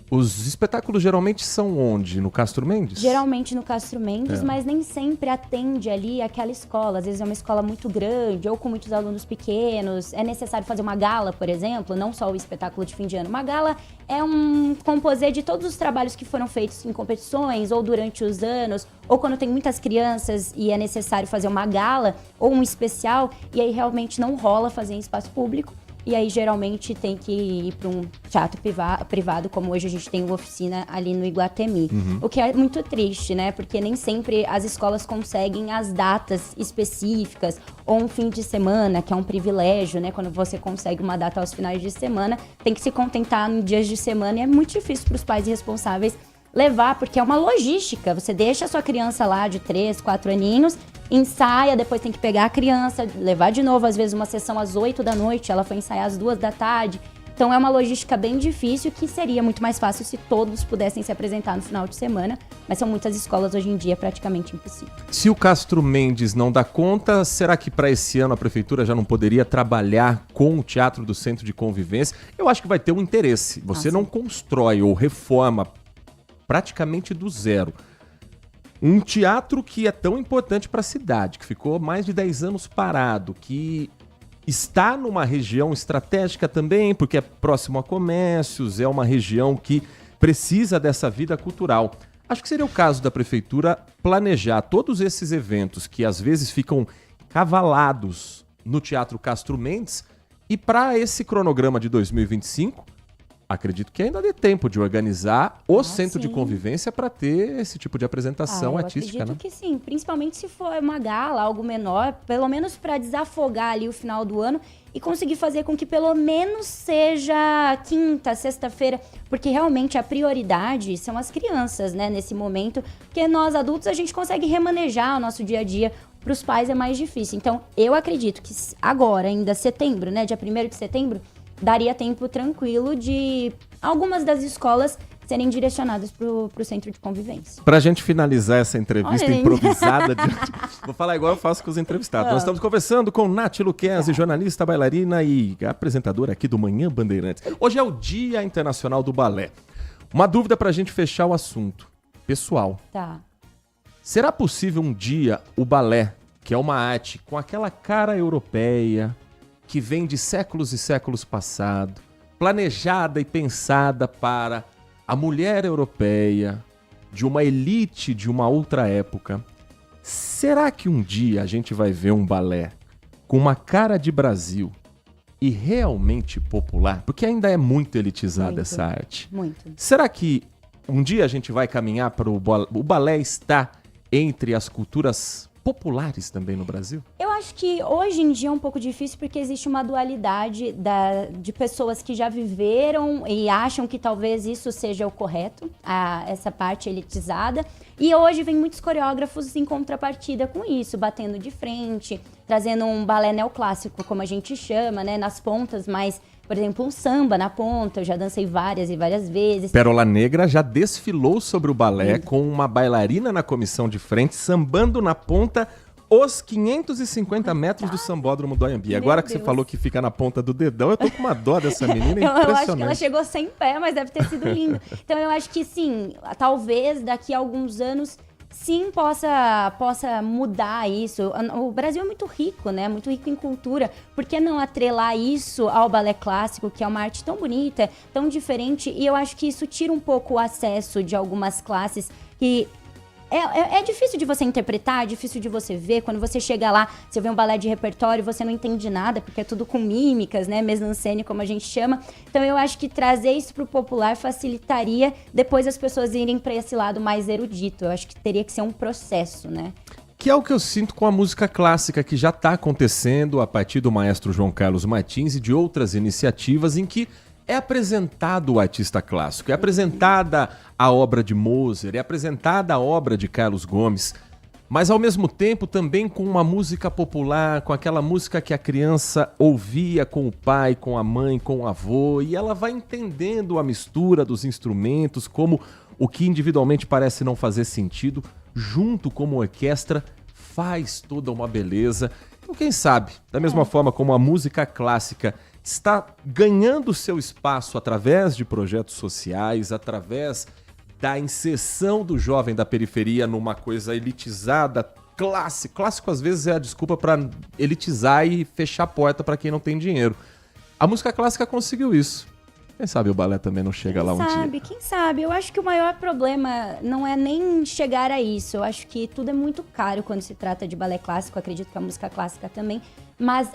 [SPEAKER 1] Os espetáculos geralmente são onde? No Castro Mendes?
[SPEAKER 15] Geralmente no Castro Mendes, mas nem sempre atende ali aquela escola. Às vezes é uma escola muito grande ou com muitos alunos pequenos. É necessário fazer uma gala, por exemplo, não só o espetáculo de fim de ano. Uma gala é um composê de todos os trabalhos que foram feitos em competições ou durante os anos, ou quando tem muitas crianças e é necessário fazer uma gala ou um especial, e aí realmente não rola fazer em espaço público. E aí, geralmente, tem que ir para um teatro privado, como hoje a gente tem uma oficina ali no Iguatemi. O que é muito triste, né? Porque nem sempre as escolas conseguem as datas específicas, ou um fim de semana, que é um privilégio, né? Quando você consegue uma data aos finais de semana, tem que se contentar em dias de semana, e é muito difícil para os pais e responsáveis levar, porque é uma logística. Você deixa a sua criança lá de 3, 4 aninhos, ensaia, depois tem que pegar a criança, levar de novo, às vezes uma sessão às 8 da noite, ela foi ensaiar às 2 da tarde. Então é uma logística bem difícil, que seria muito mais fácil se todos pudessem se apresentar no final de semana, mas são muitas escolas hoje em dia praticamente impossível.
[SPEAKER 1] Se o Castro Mendes não dá conta, será que para esse ano a prefeitura já não poderia trabalhar com o Teatro do Centro de Convivência? Eu acho que vai ter um interesse. Você não constrói ou reforma praticamente do zero um teatro que é tão importante para a cidade, que ficou mais de 10 anos parado, que está numa região estratégica também, porque é próximo a comércios, é uma região que precisa dessa vida cultural. Acho que seria o caso da prefeitura planejar todos esses eventos que às vezes ficam cavalados no Teatro Castro Mendes, e para esse cronograma de 2025, acredito que ainda dê tempo de organizar o Centro de Convivência para ter esse tipo de apresentação artística, né?
[SPEAKER 15] Eu acredito que sim, principalmente se for uma gala, algo menor, pelo menos para desafogar ali o final do ano e conseguir fazer com que pelo menos seja quinta, sexta-feira, porque realmente a prioridade são as crianças, né, nesse momento, porque nós adultos a gente consegue remanejar o nosso dia a dia. Para os pais é mais difícil. Então, eu acredito que agora, ainda setembro, né, dia 1º de setembro, daria tempo tranquilo de algumas das escolas serem direcionadas para o Centro de Convivência.
[SPEAKER 1] Para a gente finalizar essa entrevista improvisada, vou falar igual eu faço com os entrevistados. Nós estamos conversando com Nath Luquezzi, jornalista, bailarina e apresentadora aqui do Manhã Bandeirantes. Hoje é o Dia Internacional do Balé. Uma dúvida para a gente fechar o assunto. Pessoal, será possível um dia o balé, que é uma arte com aquela cara europeia, que vem de séculos e séculos passados, planejada e pensada para a mulher europeia, de uma elite de uma outra época. Será que um dia a gente vai ver um balé com uma cara de Brasil e realmente popular? Porque ainda é muito elitizada essa arte.
[SPEAKER 15] Muito.
[SPEAKER 1] Será que um dia a gente vai caminhar para o balé estar entre as culturas populares também no Brasil?
[SPEAKER 15] Eu acho que hoje em dia é um pouco difícil porque existe uma dualidade de pessoas que já viveram e acham que talvez isso seja o correto, essa parte elitizada. E hoje vem muitos coreógrafos em contrapartida com isso, batendo de frente, trazendo um balé neoclássico, como a gente chama, né, nas pontas, mas, por exemplo, um samba na ponta, eu já dancei várias e várias vezes.
[SPEAKER 1] Pérola Negra já desfilou sobre o balé com uma bailarina na comissão de frente, sambando na ponta os 550 metros do Sambódromo do Anhembi. Agora que você falou que fica na ponta do dedão, eu tô com uma dó dessa menina,
[SPEAKER 15] eu
[SPEAKER 1] impressionante.
[SPEAKER 15] acho que ela chegou sem pé, mas deve ter sido lindo. Então eu acho que sim, talvez daqui a alguns anos sim possa mudar isso. O Brasil é muito rico, né? Muito rico em cultura. Por que não atrelar isso ao balé clássico, que é uma arte tão bonita, tão diferente? E eu acho que isso tira um pouco o acesso de algumas classes que é difícil de você interpretar, é difícil de você ver. Quando você chega lá, você vê um balé de repertório, você não entende nada, porque é tudo com mímicas, né? Mise-en-scène, como a gente chama. Então eu acho que trazer isso pro popular facilitaria depois as pessoas irem para esse lado mais erudito. Eu acho que teria que ser um processo, né?
[SPEAKER 1] Que é o que eu sinto com a música clássica, que já está acontecendo a partir do maestro João Carlos Martins e de outras iniciativas em que é apresentado o artista clássico, é apresentada a obra de Mozart, é apresentada a obra de Carlos Gomes. mas ao mesmo tempo também com uma música popular, com aquela música que a criança ouvia com o pai, com a mãe, com o avô, e ela vai entendendo a mistura dos instrumentos, como o que individualmente parece não fazer sentido, junto como orquestra, faz toda uma beleza. Então, quem sabe, da mesma forma como a música clássica está ganhando seu espaço através de projetos sociais, através da inserção do jovem da periferia numa coisa elitizada, clássico. Clássico às vezes é a desculpa para elitizar e fechar a porta para quem não tem dinheiro. A música clássica conseguiu isso. Quem sabe o balé também não chega lá um dia.
[SPEAKER 15] Quem sabe? Eu acho que o maior problema não é nem chegar a isso. Eu acho que tudo é muito caro quando se trata de balé clássico. Eu acredito que a música clássica também. Mas,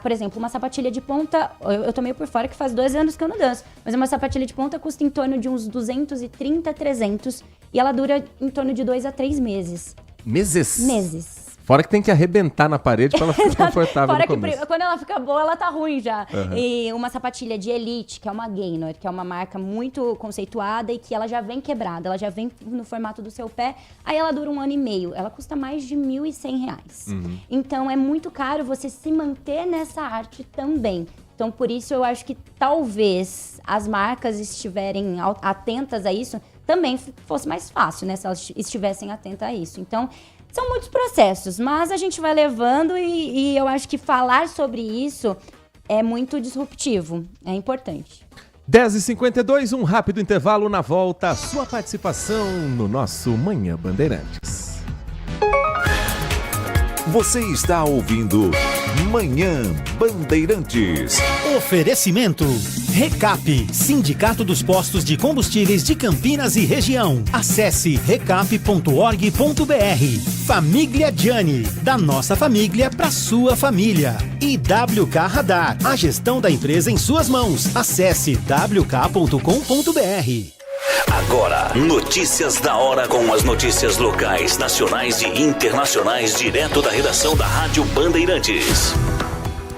[SPEAKER 15] por exemplo, uma sapatilha de ponta... Eu tô meio por fora que faz 2 anos que eu não danço. Mas uma sapatilha de ponta custa em torno de uns 230, 300. E ela dura em torno de 2 a 3 meses.
[SPEAKER 1] Meses. Fora que tem que arrebentar na parede pra ela ficar confortável no começo.
[SPEAKER 15] Fora que quando ela fica boa, ela tá ruim já.
[SPEAKER 1] Uhum.
[SPEAKER 15] E uma sapatilha de Elite, que é uma Gaynor, que é uma marca muito conceituada e que ela já vem quebrada, ela já vem no formato do seu pé, aí ela dura 1 ano e meio. Ela custa mais de R$1.100.
[SPEAKER 1] Uhum.
[SPEAKER 15] Então é muito caro você se manter nessa arte também. Então por isso eu acho que talvez as marcas estiverem atentas a isso, também fosse mais fácil, né? Se elas estivessem atentas a isso. Então, são muitos processos, mas a gente vai levando e eu acho que falar sobre isso é muito disruptivo, é importante.
[SPEAKER 1] 10h52, um rápido intervalo. Na volta, sua participação no nosso Manhã Bandeirantes.
[SPEAKER 17] Você está ouvindo Manhã Bandeirantes.
[SPEAKER 18] Oferecimento Recap, Sindicato dos Postos de Combustíveis de Campinas e Região. Acesse recap.org.br. Família Gianni, da nossa família para sua família. E WK Radar, a gestão da empresa em suas mãos. Acesse wk.com.br.
[SPEAKER 10] Agora, notícias da hora com as notícias locais, nacionais e internacionais, direto da redação da Rádio Bandeirantes.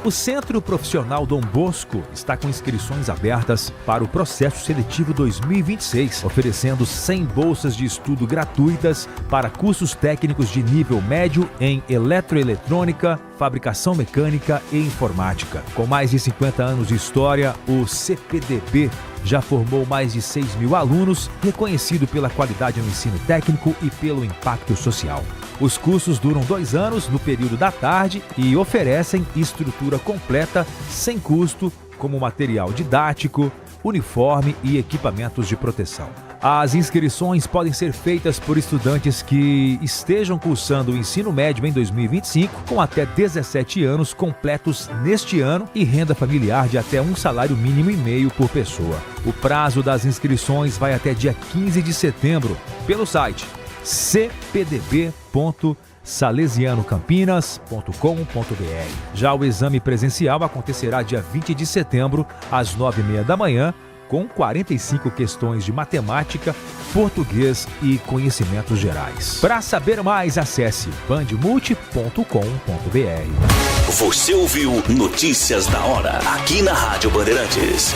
[SPEAKER 19] O Centro Profissional Dom Bosco está com inscrições abertas para o processo seletivo 2026, oferecendo 100 bolsas de estudo gratuitas para cursos técnicos de nível médio em eletroeletrônica, fabricação mecânica e informática. Com mais de 50 anos de história, o CPDB já formou mais de 6.000 alunos, reconhecido pela qualidade no ensino técnico e pelo impacto social. Os cursos duram 2 anos no período da tarde e oferecem estrutura completa, sem custo, como material didático, uniforme e equipamentos de proteção. As inscrições podem ser feitas por estudantes que estejam cursando o ensino médio em 2025, com até 17 anos completos neste ano e renda familiar de até um salário mínimo e meio por pessoa. O prazo das inscrições vai até dia 15 de setembro, pelo site cpdb.salesianocampinas.com.br. Já o exame presencial acontecerá dia 20 de setembro, às 9h30 da manhã, com 45 questões de matemática, português e conhecimentos gerais. Para saber mais, acesse bandmulti.com.br.
[SPEAKER 10] Você ouviu Notícias da Hora, aqui na Rádio Bandeirantes.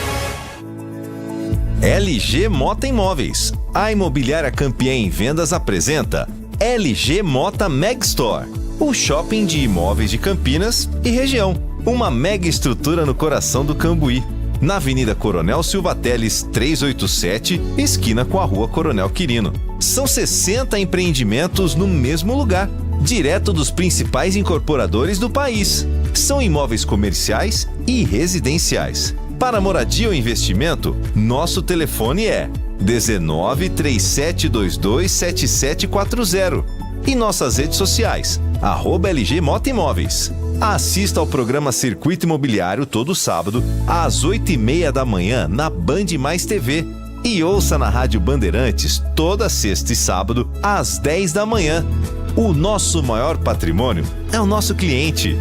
[SPEAKER 12] LG Mota Imóveis. A imobiliária campeã em vendas apresenta LG Mota Meg Store, o shopping de imóveis de Campinas e região. Uma mega estrutura no coração do Cambuí, na Avenida Coronel Silva Teles 387, esquina com a Rua Coronel Quirino. São 60 empreendimentos no mesmo lugar, direto dos principais incorporadores do país. São imóveis comerciais e residenciais. Para moradia ou investimento, nosso telefone é 19 3722 7740 e nossas redes sociais, @LG Mota Imóveis. Assista ao programa Circuito Imobiliário todo sábado, às 8h30 da manhã, na Band Mais TV. E ouça na Rádio Bandeirantes toda sexta e sábado, às 10 da manhã. O nosso maior patrimônio é o nosso cliente.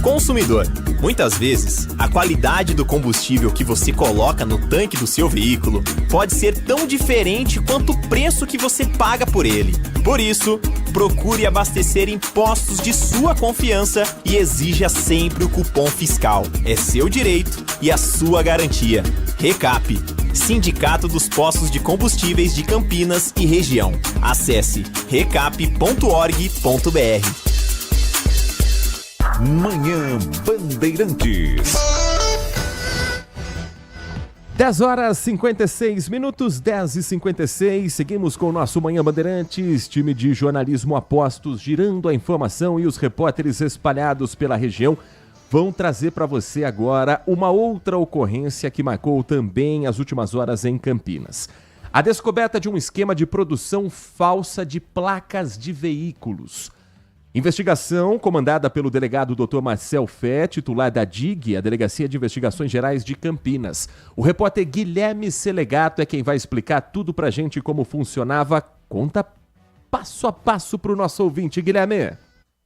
[SPEAKER 12] Consumidor. Muitas vezes, a qualidade do combustível que você coloca no tanque do seu veículo pode ser tão diferente quanto o preço que você paga por ele. Por isso, procure abastecer em postos de sua confiança e exija sempre o cupom fiscal. É seu direito e a sua garantia. Recap. Sindicato dos Postos de Combustíveis de Campinas e Região. Acesse recap.org.br.
[SPEAKER 17] Manhã Bandeirantes.
[SPEAKER 1] 10 horas 56 minutos, 10h56. Seguimos com o nosso Manhã Bandeirantes, time de jornalismo a postos, girando a informação, e os repórteres espalhados pela região vão trazer para você agora uma outra ocorrência que marcou também as últimas horas em Campinas. A descoberta de um esquema de produção falsa de placas de veículos. Investigação comandada pelo delegado Dr. Marcel Fé, titular da DIG, a Delegacia de Investigações Gerais de Campinas. O repórter Guilherme Selegato é quem vai explicar tudo pra gente como funcionava. Conta passo a passo pro nosso ouvinte, Guilherme.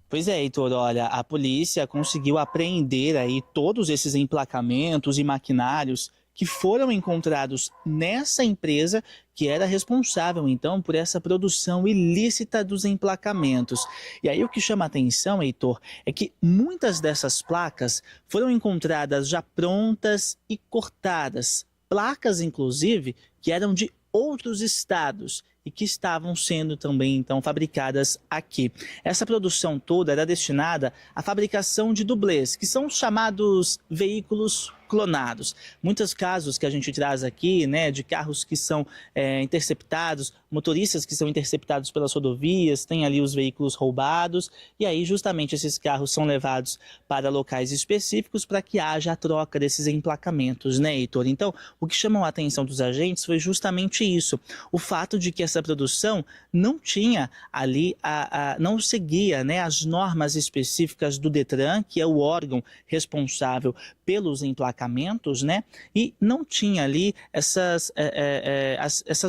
[SPEAKER 20] Pois é, Heitor, olha, a polícia conseguiu apreender aí todos esses emplacamentos e maquinários que foram encontrados nessa empresa que era responsável, então, por essa produção ilícita dos emplacamentos. E aí o que chama a atenção, Heitor, é que muitas dessas placas foram encontradas já prontas e cortadas. Placas, inclusive, que eram de outros estados e que estavam sendo também, então, fabricadas aqui. Essa produção toda era destinada à fabricação de dublês, que são os chamados veículos clonados. Muitos casos que a gente traz aqui, né, de carros que são interceptados, motoristas que são interceptados pelas rodovias, tem ali os veículos roubados, e aí justamente esses carros são levados para locais específicos para que haja a troca desses emplacamentos, né, Heitor? Então, o que chamou a atenção dos agentes foi justamente isso, o fato de que essa produção não tinha ali, não seguia, né, as normas específicas do Detran, que é o órgão responsável pelos emplacamentos, né? E não tinha ali essas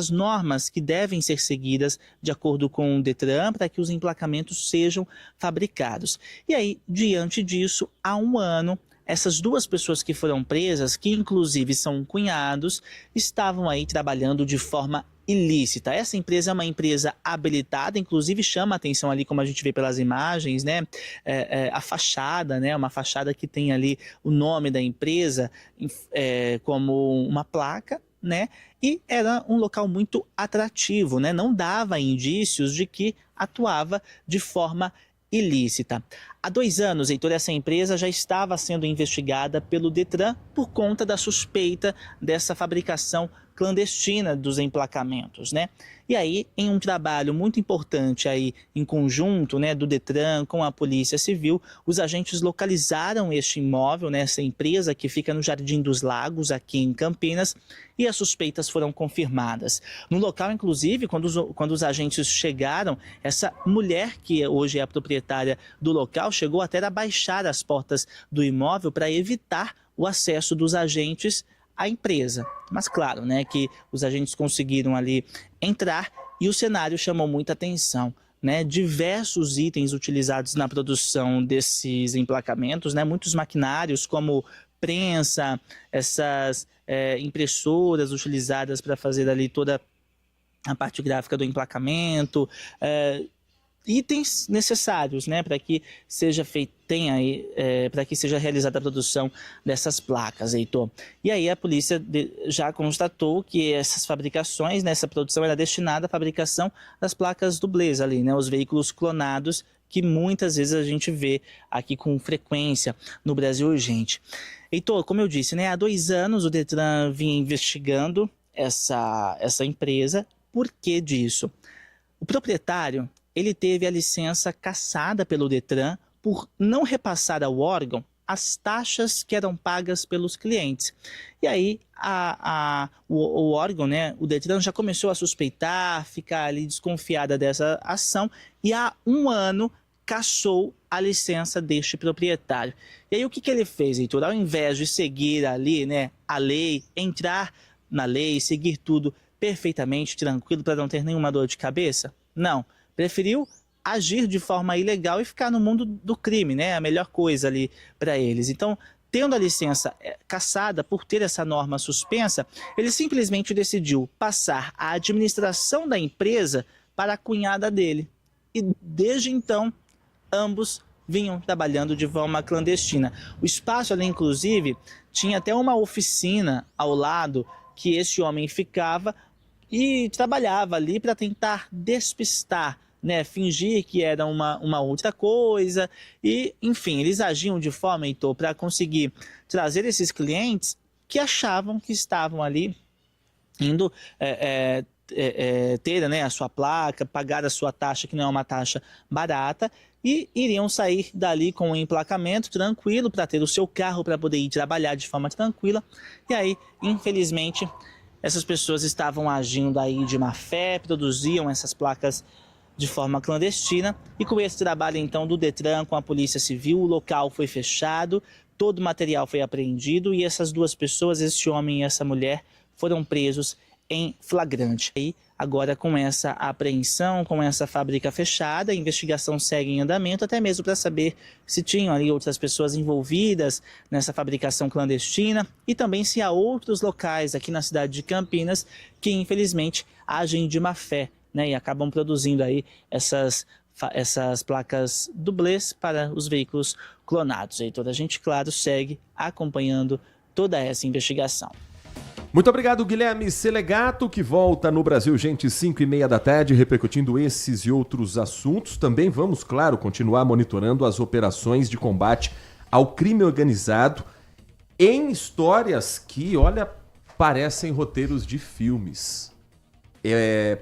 [SPEAKER 20] normas que devem ser seguidas de acordo com o Detran para que os emplacamentos sejam fabricados. E aí, diante disso, há um ano, essas duas pessoas que foram presas, que inclusive são cunhados, estavam aí trabalhando de forma ilícita. Essa empresa é uma empresa habilitada, inclusive chama a atenção ali, como a gente vê pelas imagens, né? A fachada, né? Uma fachada que tem ali o nome da empresa como uma placa, né? E era um local muito atrativo, né? Não dava indícios de que atuava de forma ilícita. Há 2 anos, Heitor, essa empresa já estava sendo investigada pelo Detran por conta da suspeita dessa fabricação clandestina dos emplacamentos, né? E aí, em um trabalho muito importante aí em conjunto, né, do Detran com a Polícia Civil, os agentes localizaram este imóvel, né, essa empresa que fica no Jardim dos Lagos, aqui em Campinas, e as suspeitas foram confirmadas. No local, inclusive, quando os agentes chegaram, essa mulher, que hoje é a proprietária do local, chegou até a baixar as portas do imóvel para evitar o acesso dos agentes à empresa. Mas claro, né, que os agentes conseguiram ali entrar e o cenário chamou muita atenção, né? Diversos itens utilizados na produção desses emplacamentos, né? Muitos maquinários como prensa, essas impressoras utilizadas para fazer ali toda a parte gráfica do emplacamento, itens necessários, né, para que seja para que seja realizada a produção dessas placas, Heitor. E aí a polícia já constatou que essas fabricações, né, essa produção era destinada à fabricação das placas dublês ali, né, os veículos clonados que muitas vezes a gente vê aqui com frequência no Brasil urgente. Heitor, como eu disse, né, há 2 anos o Detran vinha investigando essa empresa. Por que disso? O proprietário, ele teve a licença cassada pelo Detran por não repassar ao órgão as taxas que eram pagas pelos clientes. E aí o órgão, né, o Detran já começou a suspeitar, ficar ali desconfiada dessa ação e há 1 ano cassou a licença deste proprietário. E aí o que ele fez, Heitor? Ao invés de seguir ali, né, a lei, entrar na lei, seguir tudo perfeitamente tranquilo para não ter nenhuma dor de cabeça? Não. Preferiu agir de forma ilegal e ficar no mundo do crime, né? A melhor coisa ali para eles. Então, tendo a licença cassada por ter essa norma suspensa, ele simplesmente decidiu passar a administração da empresa para a cunhada dele. E desde então, ambos vinham trabalhando de forma clandestina. O espaço ali, inclusive, tinha até uma oficina ao lado que esse homem ficava e trabalhava ali para tentar despistar, né, fingir que era uma outra coisa e, enfim, eles agiam de forma, Heitor, para conseguir trazer esses clientes que achavam que estavam ali indo ter, né, a sua placa, pagar a sua taxa, que não é uma taxa barata, e iriam sair dali com um emplacamento tranquilo para ter o seu carro para poder ir trabalhar de forma tranquila. E aí, infelizmente, essas pessoas estavam agindo aí de má fé, produziam essas placas de forma clandestina, e com esse trabalho então do Detran com a Polícia Civil, o local foi fechado, todo o material foi apreendido e essas duas pessoas, esse homem e essa mulher, foram presos em flagrante. E agora, com essa apreensão, com essa fábrica fechada, a investigação segue em andamento, até mesmo para saber se tinham ali outras pessoas envolvidas nessa fabricação clandestina e também se há outros locais aqui na cidade de Campinas que infelizmente agem de má fé, né, e acabam produzindo aí essas placas dublês para os veículos clonados. E toda a gente, claro, segue acompanhando toda essa investigação.
[SPEAKER 1] Muito obrigado, Guilherme Selegato, que volta no Brasil Gente 5h30 da tarde, repercutindo esses e outros assuntos. Também vamos, claro, continuar monitorando as operações de combate ao crime organizado em histórias que, olha, parecem roteiros de filmes.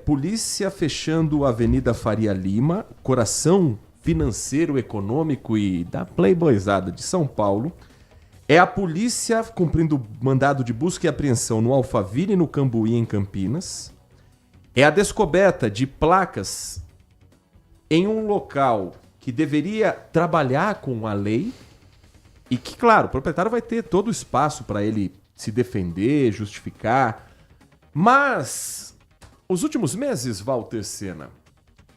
[SPEAKER 1] Polícia fechando a Avenida Faria Lima, coração financeiro, econômico e da playboyzada de São Paulo. É a polícia cumprindo mandado de busca e apreensão no Alphaville e no Cambuí, em Campinas. É a descoberta de placas em um local que deveria trabalhar com a lei e que, claro, o proprietário vai ter todo o espaço para ele se defender, justificar. Mas os últimos meses, Walter Sena,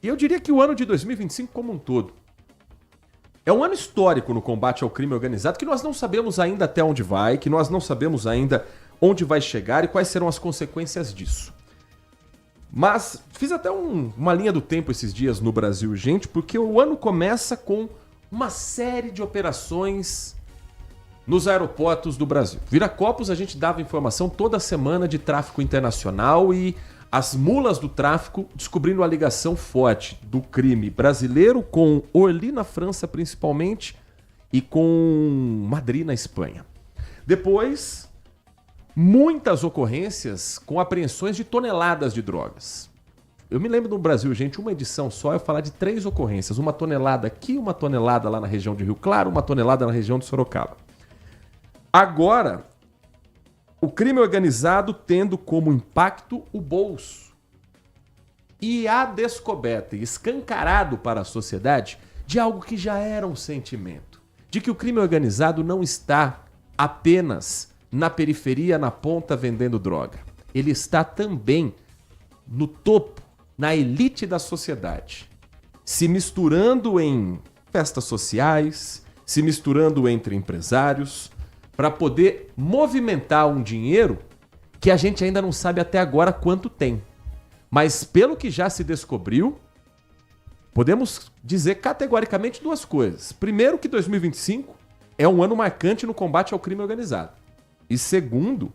[SPEAKER 1] e eu diria que o ano de 2025 como um todo, é um ano histórico no combate ao crime organizado que nós não sabemos ainda até onde vai, que nós não sabemos ainda onde vai chegar e quais serão as consequências disso. Mas fiz até uma linha do tempo esses dias no Brasil, gente, porque o ano começa com uma série de operações nos aeroportos do Brasil. Viracopos, a gente dava informação toda semana de tráfico internacional e as mulas do tráfico descobrindo a ligação forte do crime brasileiro com Orly na França, principalmente, e com Madrid na Espanha. Depois, muitas ocorrências com apreensões de toneladas de drogas. Eu me lembro no Brasil, gente, uma edição só, eu falar de 3 ocorrências. Uma tonelada aqui, uma tonelada lá na região de Rio Claro, uma tonelada na região de Sorocaba. Agora, o crime organizado tendo como impacto o bolso. E a descoberta e escancarado para a sociedade de algo que já era um sentimento. De que o crime organizado não está apenas na periferia, na ponta, vendendo droga. Ele está também no topo, na elite da sociedade. Se misturando em festas sociais, se misturando entre empresários, para poder movimentar um dinheiro que a gente ainda não sabe até agora quanto tem. Mas pelo que já se descobriu, podemos dizer categoricamente 2 coisas. Primeiro, que 2025 é um ano marcante no combate ao crime organizado. E segundo,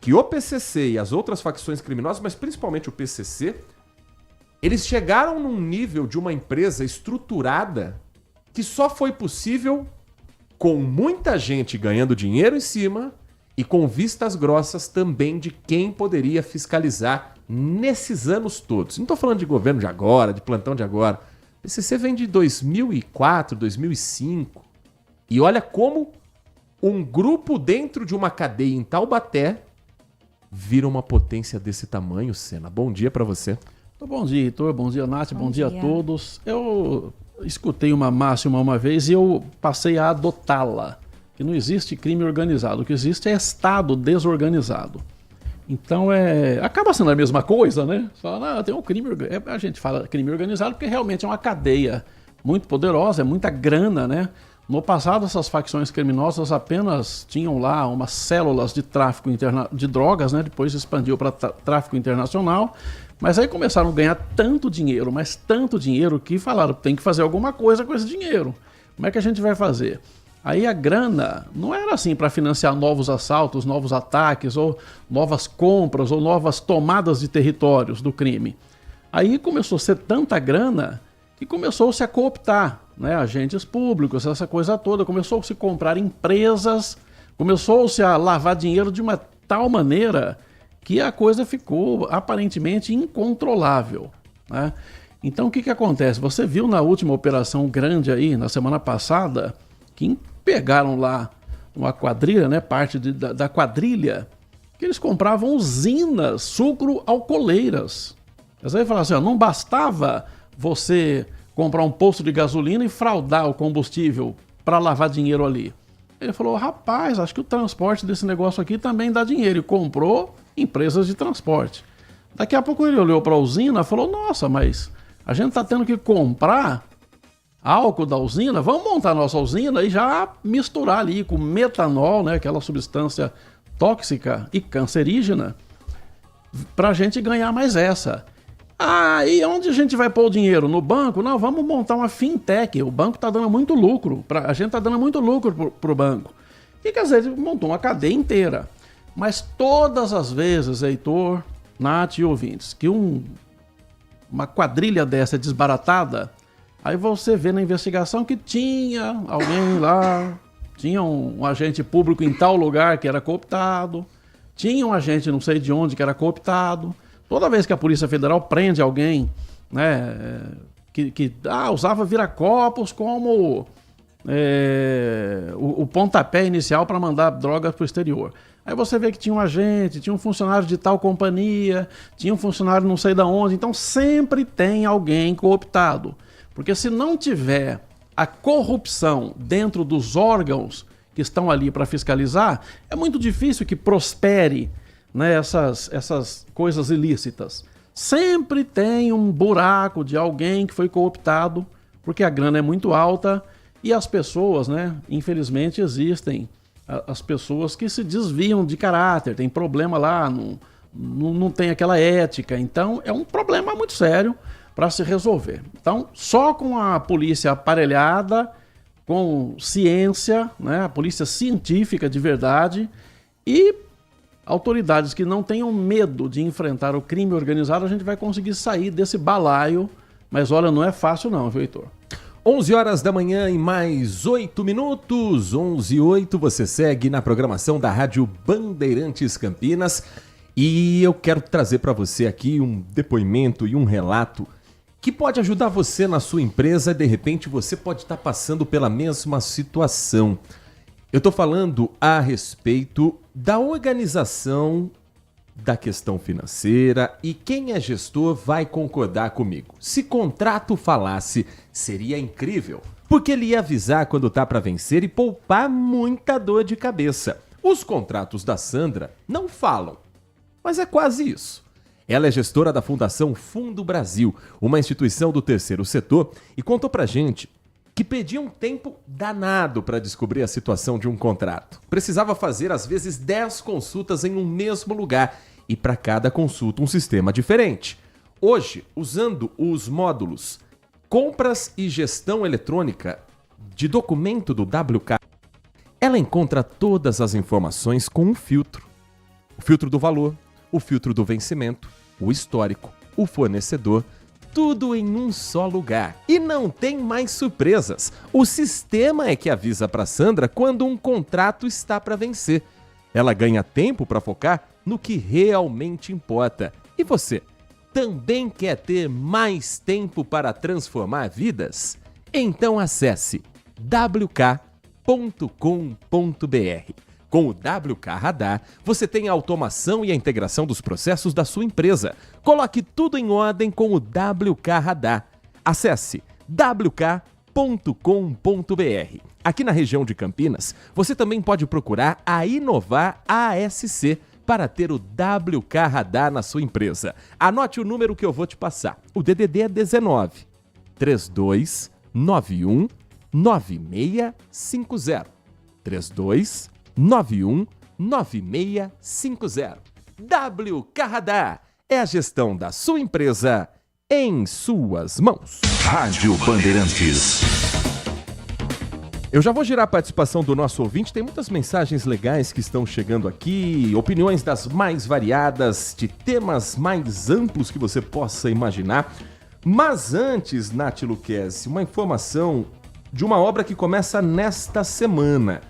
[SPEAKER 1] que o PCC e as outras facções criminosas, mas principalmente o PCC, eles chegaram num nível de uma empresa estruturada que só foi possível com muita gente ganhando dinheiro em cima e com vistas grossas também de quem poderia fiscalizar nesses anos todos. Não estou falando de governo de agora, de plantão de agora. O PCC vem de 2004, 2005. E olha como um grupo dentro de uma cadeia em Taubaté vira uma potência desse tamanho, Sena. Bom dia para você.
[SPEAKER 4] Bom dia, Heitor. Bom dia, Nath. Bom dia a todos. Eu escutei uma máxima uma vez e eu passei a adotá-la, que não existe crime organizado, o que existe é Estado desorganizado. Então acaba sendo a mesma coisa, né? Fala, tem um crime, a gente fala crime organizado porque realmente é uma cadeia muito poderosa, é muita grana, né? No passado, essas facções criminosas apenas tinham lá umas células de tráfico de drogas, né? Depois expandiu para tráfico internacional. Mas aí começaram a ganhar tanto dinheiro, mas tanto dinheiro que falaram, tem que fazer alguma coisa com esse dinheiro. Como é que a gente vai fazer? Aí a grana não era assim para financiar novos assaltos, novos ataques, ou novas compras, ou novas tomadas de territórios do crime. Aí começou a ser tanta grana que começou-se a cooptar, né, agentes públicos, essa coisa toda. Começou-se a comprar empresas, começou-se a lavar dinheiro de uma tal maneira que a coisa ficou aparentemente incontrolável, né? Então o que acontece? Você viu na última operação grande aí, na semana passada, que pegaram lá uma quadrilha, né, parte da quadrilha, que eles compravam usinas sucro-alcooleiras. Eles aí falaram assim, ó, não bastava você comprar um posto de gasolina e fraudar o combustível para lavar dinheiro ali. Ele falou, rapaz, acho que o transporte desse negócio aqui também dá dinheiro. E comprou empresas de transporte. Daqui a pouco ele olhou para a usina e falou, nossa, mas a gente está tendo que comprar álcool da usina, vamos montar nossa usina e já misturar ali com metanol, né, aquela substância tóxica e cancerígena, para a gente ganhar mais essa. Ah, e onde a gente vai pôr o dinheiro? No banco? Não, vamos montar uma fintech. O banco está dando muito lucro, a gente está dando muito lucro para o banco. E quer dizer, ele montou uma cadeia inteira. Mas todas as vezes, Heitor, Nath e ouvintes, que uma quadrilha dessa é desbaratada, aí você vê na investigação que tinha alguém lá, tinha um agente público em tal lugar que era cooptado, tinha um agente não sei de onde que era cooptado. Toda vez que a Polícia Federal prende alguém, né, que usava viracopos como o pontapé inicial para mandar drogas para o exterior. Aí você vê que tinha um agente, tinha um funcionário de tal companhia, tinha um funcionário não sei de onde. Então sempre tem alguém cooptado. Porque se não tiver a corrupção dentro dos órgãos que estão ali para fiscalizar, é muito difícil que prospere, né, essas coisas ilícitas. Sempre tem um buraco de alguém que foi cooptado, porque a grana é muito alta e as pessoas, né, infelizmente existem as pessoas que se desviam de caráter, tem problema lá, não tem aquela ética. Então é um problema muito sério para se resolver. Então, só com a polícia aparelhada, com ciência, né, a polícia científica de verdade e autoridades que não tenham medo de enfrentar o crime organizado, a gente vai conseguir sair desse balaio. Mas olha, não é fácil não, viu, Heitor?
[SPEAKER 1] 11 horas da manhã e mais 8 minutos, 11h08, você segue na programação da Rádio Bandeirantes Campinas e eu quero trazer para você aqui um depoimento e um relato que pode ajudar você na sua empresa. De repente você pode estar passando pela mesma situação. Eu estou falando a respeito da organização da questão financeira e quem é gestor vai concordar comigo. Se contrato falasse, seria incrível, porque ele ia avisar quando tá para vencer e poupar muita dor de cabeça. Os contratos da Sandra não falam, mas é quase isso. Ela é gestora da Fundação Fundo Brasil, uma instituição do terceiro setor, e contou pra gente que pedia um tempo danado para descobrir a situação de um contrato. Precisava fazer, às vezes, 10 consultas em um mesmo lugar e para cada consulta um sistema diferente. Hoje, usando os módulos Compras e Gestão Eletrônica de documento do WK, ela encontra todas as informações com um filtro. O filtro do valor, o filtro do vencimento, o histórico, o fornecedor, tudo em um só lugar. E não tem mais surpresas. O sistema é que avisa para Sandra quando um contrato está para vencer. Ela ganha tempo para focar no que realmente importa. E você, também quer ter mais tempo para transformar vidas? Então acesse wk.com.br. Com o WK Radar, você tem a automação e a integração dos processos da sua empresa. Coloque tudo em ordem com o WK Radar. Acesse wk.com.br. Aqui na região de Campinas, você também pode procurar a Inovar ASC para ter o WK Radar na sua empresa. Anote o número que eu vou te passar. O DDD é 19 3291 9650. 3291 9650. WK Radar é a gestão da sua empresa em suas mãos.
[SPEAKER 17] Rádio Bandeirantes.
[SPEAKER 1] Eu já vou girar a participação do nosso ouvinte, tem muitas mensagens legais que estão chegando aqui, opiniões das mais variadas, de temas mais amplos que você possa imaginar. Mas antes, Nath Luquezzi, uma informação de uma obra que começa nesta semana,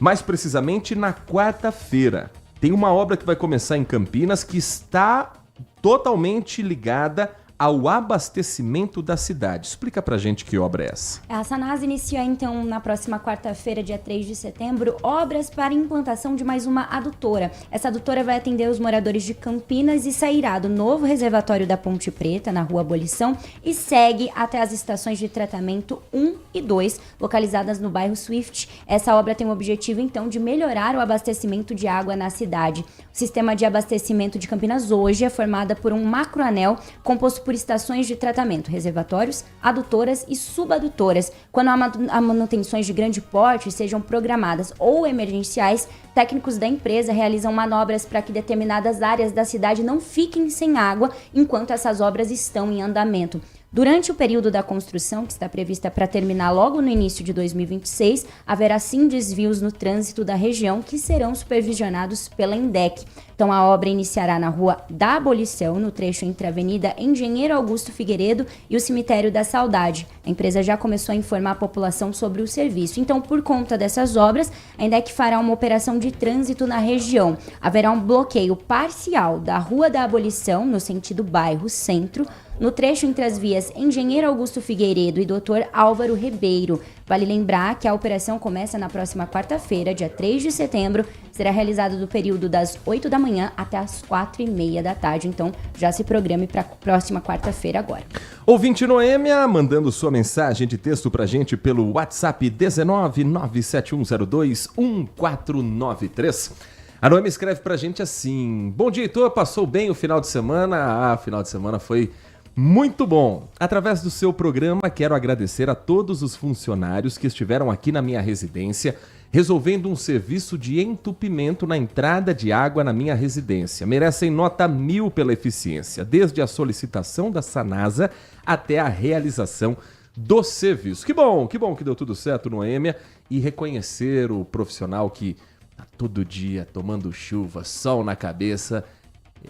[SPEAKER 1] mais precisamente na quarta-feira. Tem uma obra que vai começar em Campinas que está totalmente ligada ao abastecimento da cidade. Explica pra gente que obra é essa.
[SPEAKER 15] A Sanasa inicia então na próxima quarta-feira, dia 3 de setembro, obras para implantação de mais uma adutora. Essa adutora vai atender os moradores de Campinas e sairá do novo reservatório da Ponte Preta, na Rua Abolição, e segue até as estações de tratamento 1 e 2, localizadas no bairro Swift. Essa obra tem o objetivo então de melhorar o abastecimento de água na cidade. O sistema de abastecimento de Campinas hoje é formado por um macroanel composto por estações de tratamento, reservatórios, adutoras e subadutoras. Quando há manutenções de grande porte, sejam programadas ou emergenciais, técnicos da empresa realizam manobras para que determinadas áreas da cidade não fiquem sem água enquanto essas obras estão em andamento. Durante o período da construção, que está prevista para terminar logo no início de 2026, haverá sim desvios no trânsito da região que serão supervisionados pela INDEC. Então a obra iniciará na Rua da Abolição, no trecho entre a Avenida Engenheiro Augusto Figueiredo e o Cemitério da Saudade. A empresa já começou a informar a população sobre o serviço. Então, por conta dessas obras, a INDEC fará uma operação de trânsito na região. Haverá um bloqueio parcial da Rua da Abolição, no sentido bairro-centro, no trecho entre as vias Engenheiro Augusto Figueiredo e Dr. Álvaro Ribeiro. Vale lembrar que a operação começa na próxima quarta-feira, dia 3 de setembro, será realizada do período das 8 da manhã até as 4h30 da tarde. Então, já se programe para a próxima quarta-feira agora.
[SPEAKER 1] Ouvinte Noêmia, mandando sua mensagem de texto pra gente pelo WhatsApp 19971021493. A Noêmia escreve pra gente assim: bom dia, Heitor, passou bem o final de semana? O final de semana foi muito bom. Através do seu programa, quero agradecer a todos os funcionários que estiveram aqui na minha residência, resolvendo um serviço de entupimento na entrada de água na minha residência. Merecem nota 1000 pela eficiência, desde a solicitação da Sanasa até a realização do serviço. Que bom que deu tudo certo, Noêmia, e reconhecer o profissional que tá todo dia tomando chuva, sol na cabeça,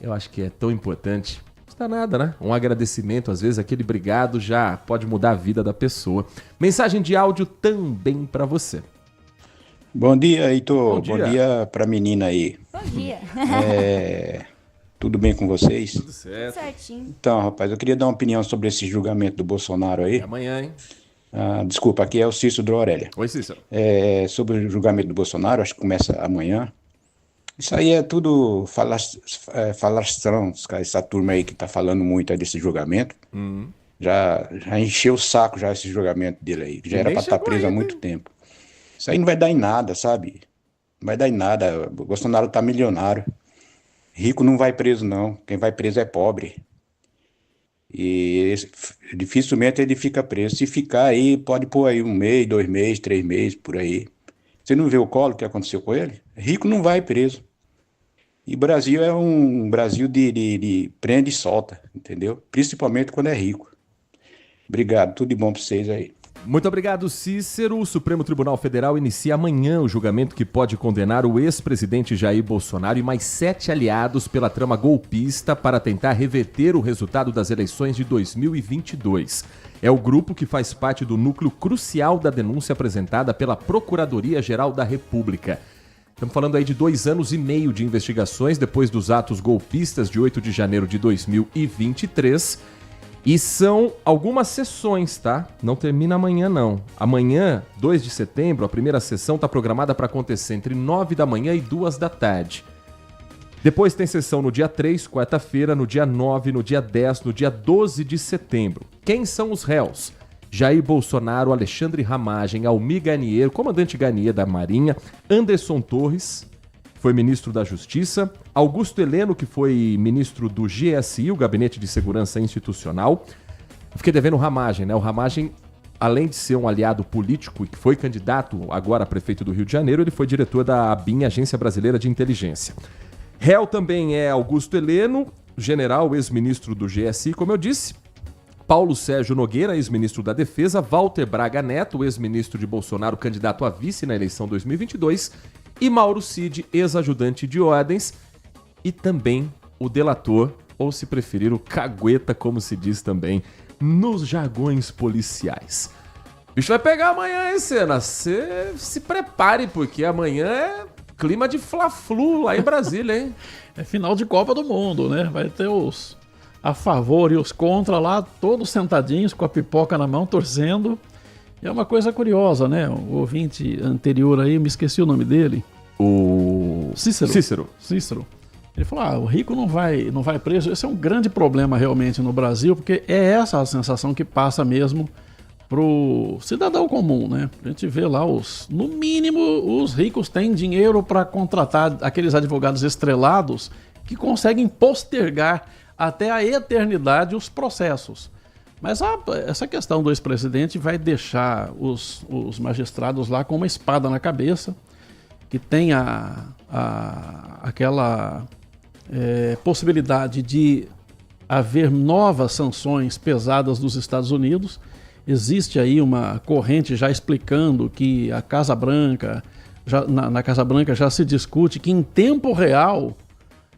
[SPEAKER 1] eu acho que é tão importante. Não custa nada, né? Um agradecimento, às vezes aquele obrigado já pode mudar a vida da pessoa. Mensagem de áudio também para você.
[SPEAKER 21] Bom dia, Heitor. Bom dia pra menina aí.
[SPEAKER 15] Bom dia.
[SPEAKER 21] Tudo bem com vocês?
[SPEAKER 1] Tudo certo.
[SPEAKER 15] Tudo certinho.
[SPEAKER 21] Então, rapaz, eu queria dar uma opinião sobre esse julgamento do Bolsonaro aí.
[SPEAKER 1] É amanhã, hein?
[SPEAKER 21] Desculpa, aqui é o Cícero do Aurélia.
[SPEAKER 1] Oi, Cícero.
[SPEAKER 21] Sobre o julgamento do Bolsonaro, acho que começa amanhã. Isso aí é tudo falastrão, essa turma aí que tá falando muito aí desse julgamento. Já encheu o saco já esse julgamento dele aí, que já era pra estar preso há muito tempo. Isso aí não vai dar em nada, sabe? Não vai dar em nada. O Bolsonaro tá milionário. Rico não vai preso, não. Quem vai preso é pobre. E dificilmente ele fica preso. Se ficar aí, pode pôr aí 1 mês, 2 meses, 3 meses, por aí. Você não vê o Collor, o que aconteceu com ele? Rico não vai preso. E o Brasil é um Brasil de prende e solta, entendeu? Principalmente quando é rico. Obrigado, tudo de bom pra vocês aí.
[SPEAKER 1] Muito obrigado, Cícero. O Supremo Tribunal Federal inicia amanhã o julgamento que pode condenar o ex-presidente Jair Bolsonaro e mais 7 aliados pela trama golpista para tentar reverter o resultado das eleições de 2022. É o grupo que faz parte do núcleo crucial da denúncia apresentada pela Procuradoria-Geral da República. Estamos falando aí de 2 anos e meio de investigações depois dos atos golpistas de 8 de janeiro de 2023. E são algumas sessões, tá? Não termina amanhã, não. Amanhã, 2 de setembro, a primeira sessão está programada para acontecer entre 9 da manhã e 2 da tarde. Depois tem sessão no dia 3, quarta-feira, no dia 9, no dia 10, no dia 12 de setembro. Quem são os réus? Jair Bolsonaro, Alexandre Ramagem, Almir Garnier, comandante Garnier da Marinha, Anderson Torres, foi ministro da Justiça, Augusto Heleno, que foi ministro do GSI, o Gabinete de Segurança Institucional. Eu fiquei devendo o Ramagem, né? O Ramagem, além de ser um aliado político e que foi candidato agora a prefeito do Rio de Janeiro, ele foi diretor da ABIN, Agência Brasileira de Inteligência. Réu também é Augusto Heleno, general, ex-ministro do GSI, como eu disse. Paulo Sérgio Nogueira, ex-ministro da Defesa, Walter Braga Neto, ex-ministro de Bolsonaro, candidato a vice na eleição 2022, e Mauro Cid, ex-ajudante de ordens, e também o delator, ou se preferir, o cagueta, como se diz também nos jargões policiais. O bicho vai pegar amanhã, hein, Senna? Você se prepare, porque amanhã é clima de Fla-Flu lá em Brasília, hein?
[SPEAKER 4] É final de Copa do Mundo, né? Vai ter os a favor e os contra lá, todos sentadinhos com a pipoca na mão, torcendo. E é uma coisa curiosa, né? O ouvinte anterior aí, me esqueci o nome dele.
[SPEAKER 1] O
[SPEAKER 4] Cícero. Ele falou, o rico não vai preso. Esse é um grande problema realmente no Brasil, porque é essa a sensação que passa mesmo pro cidadão comum, né? A gente vê lá, no mínimo, os ricos têm dinheiro para contratar aqueles advogados estrelados que conseguem postergar até a eternidade os processos. Mas essa questão do ex-presidente vai deixar os magistrados lá com uma espada na cabeça, que tem aquela possibilidade de haver novas sanções pesadas dos Estados Unidos. Existe aí uma corrente já explicando que a Casa Branca, na Casa Branca já se discute que em tempo real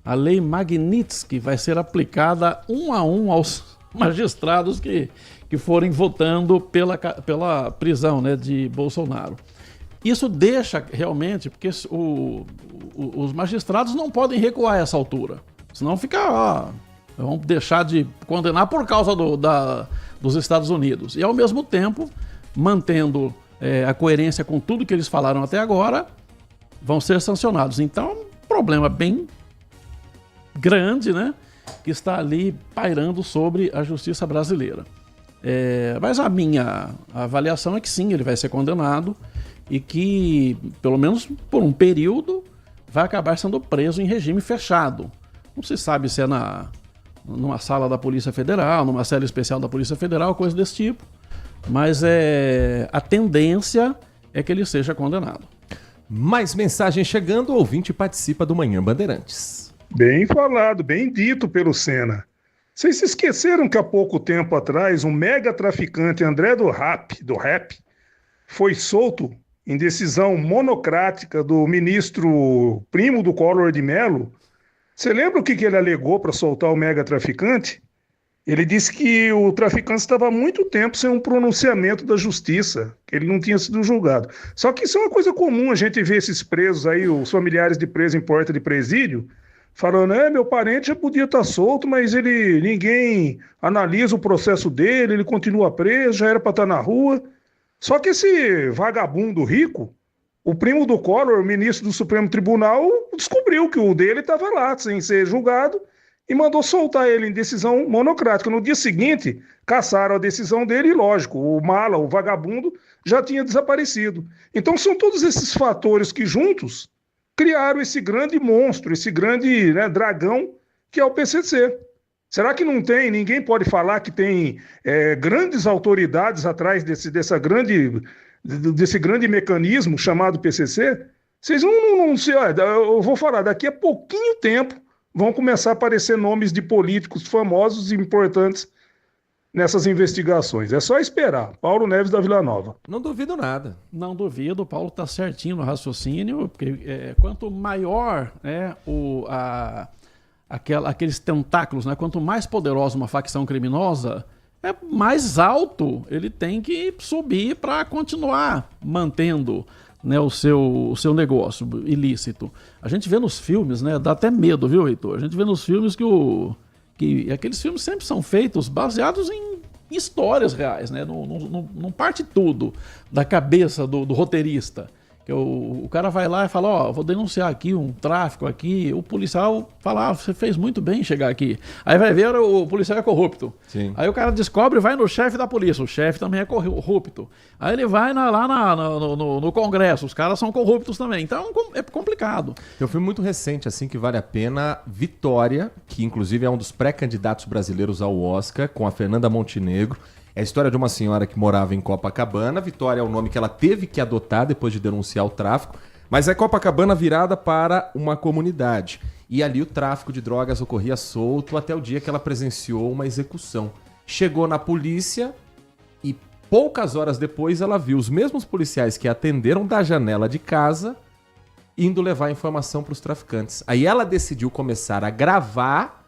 [SPEAKER 4] a lei Magnitsky vai ser aplicada um a um aos magistrados que forem votando pela prisão, né, de Bolsonaro. Isso deixa realmente, porque os magistrados não podem recuar a essa altura, senão vão deixar de condenar por causa dos Estados Unidos. E ao mesmo tempo, mantendo a coerência com tudo que eles falaram até agora, vão ser sancionados. Então, é um problema bem grande, né, que está ali pairando sobre a justiça brasileira. Mas a minha avaliação é que sim, ele vai ser condenado e que, pelo menos por um período, vai acabar sendo preso em regime fechado. Não se sabe se é numa sala da Polícia Federal, numa cela especial da Polícia Federal, coisa desse tipo, mas a tendência é que ele seja condenado.
[SPEAKER 1] Mais mensagem chegando, o ouvinte participa do Manhã Bandeirantes.
[SPEAKER 2] Bem falado, bem dito pelo Senna. Vocês se esqueceram que há pouco tempo atrás um mega traficante, André do Rap, foi solto em decisão monocrática do ministro primo do Collor de Mello? Você lembra o que ele alegou para soltar o mega traficante? Ele disse que o traficante estava há muito tempo sem um pronunciamento da justiça, que ele não tinha sido julgado. Só que isso é uma coisa comum, a gente vê esses presos aí, os familiares de preso em porta de presídio, falando, meu parente já podia estar solto, mas ninguém analisa o processo dele, ele continua preso, já era para estar na rua. Só que esse vagabundo rico, o primo do Collor, o ministro do Supremo Tribunal, descobriu que o dele estava lá, sem ser julgado, e mandou soltar ele em decisão monocrática. No dia seguinte, caçaram a decisão dele e, lógico, o mala, o vagabundo, já tinha desaparecido. Então são todos esses fatores que juntos criaram esse grande monstro, esse grande dragão que é o PCC. Será que não tem, ninguém pode falar que tem grandes autoridades atrás desse grande mecanismo chamado PCC? Vocês não se... Eu vou falar, daqui a pouquinho tempo vão começar a aparecer nomes de políticos famosos e importantes nessas investigações. É só esperar. Paulo Neves da Vila Nova.
[SPEAKER 1] Não duvido nada.
[SPEAKER 4] Não duvido, o Paulo está certinho no raciocínio, porque quanto maior aqueles tentáculos, né? Quanto mais poderosa uma facção criminosa, mais alto ele tem que subir para continuar mantendo, né, o seu negócio ilícito. A gente vê nos filmes, né? Dá até medo, viu, Heitor? A gente vê nos filmes que aqueles filmes sempre são feitos baseados em histórias reais, né? Não parte tudo da cabeça do roteirista. Que o cara vai lá e fala, vou denunciar aqui um tráfico aqui, o policial fala, você fez muito bem em chegar aqui. Aí vai ver, o policial é corrupto.
[SPEAKER 1] Sim.
[SPEAKER 4] Aí o cara descobre e vai no chefe da polícia, o chefe também é corrupto. Aí ele vai lá no Congresso, os caras são corruptos também. Então é complicado.
[SPEAKER 1] Tem um filme muito recente, assim, que vale a pena, Vitória, que inclusive é um dos pré-candidatos brasileiros ao Oscar, com a Fernanda Montenegro. É a história de uma senhora que morava em Copacabana. Vitória é o nome que ela teve que adotar depois de denunciar o tráfico. Mas é Copacabana virada para uma comunidade. E ali o tráfico de drogas ocorria solto até o dia que ela presenciou uma execução. chegou na polícia e poucas horas depois ela viu os mesmos policiais que a atenderam da janela de casa indo levar informação para os traficantes. Aí ela decidiu começar a gravar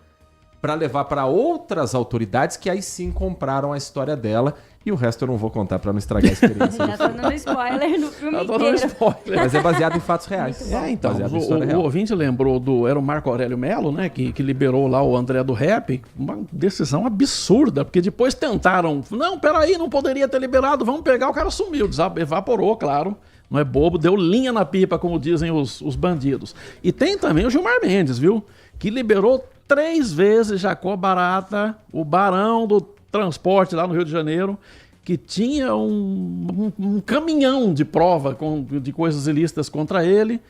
[SPEAKER 1] para levar para outras autoridades que aí sim compraram a história dela. E o resto eu não vou contar para não estragar a experiência.
[SPEAKER 15] Já tô dando spoiler no filme
[SPEAKER 4] Já tô dando
[SPEAKER 15] inteiro.
[SPEAKER 4] spoiler.
[SPEAKER 1] Mas é baseado em fatos reais.
[SPEAKER 4] Então,
[SPEAKER 1] Baseado em história
[SPEAKER 4] o
[SPEAKER 1] real.
[SPEAKER 4] ouvinte lembrou era o Marco Aurélio Melo, né, que liberou lá o André do Rap, uma decisão absurda, porque depois tentaram, não, peraí, não poderia ter liberado, vamos pegar, o cara sumiu, evaporou, claro, não é bobo, deu linha na pipa, como dizem os bandidos. E tem também o Gilmar Mendes, viu, que liberou 3 vezes Jacó Barata, o barão do transporte lá no Rio de Janeiro, que tinha um caminhão de prova de coisas ilícitas contra ele.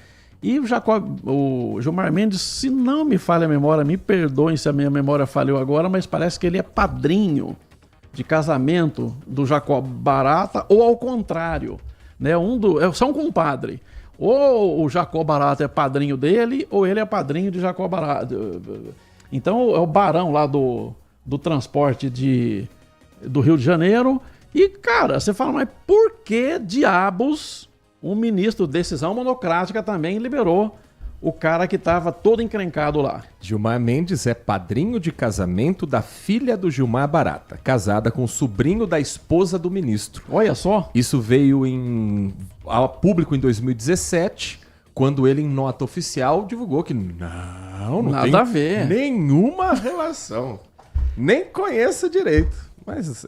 [SPEAKER 4] E o Gilmar Mendes, se não me falha a memória, me perdoem se a minha memória falhou agora, mas parece que ele é padrinho de casamento do Jacó Barata, ou ao contrário, né? São compadre. Ou o Jacó Barata é padrinho dele, ou ele é padrinho de Jacó Barata. Então é o barão lá do transporte do Rio de Janeiro. E, cara, você fala, mas por que diabos um ministro de decisão monocrática também liberou o cara que estava todo encrencado lá?
[SPEAKER 1] Gilmar Mendes é padrinho de casamento da filha do Gilmar Barata, casada com o sobrinho da esposa do ministro.
[SPEAKER 4] Olha só.
[SPEAKER 1] Isso veio a público em 2017, quando ele, em nota oficial, divulgou que não
[SPEAKER 4] Nada
[SPEAKER 1] tem
[SPEAKER 4] a ver.
[SPEAKER 1] Nenhuma relação. Nem conheço direito. Mas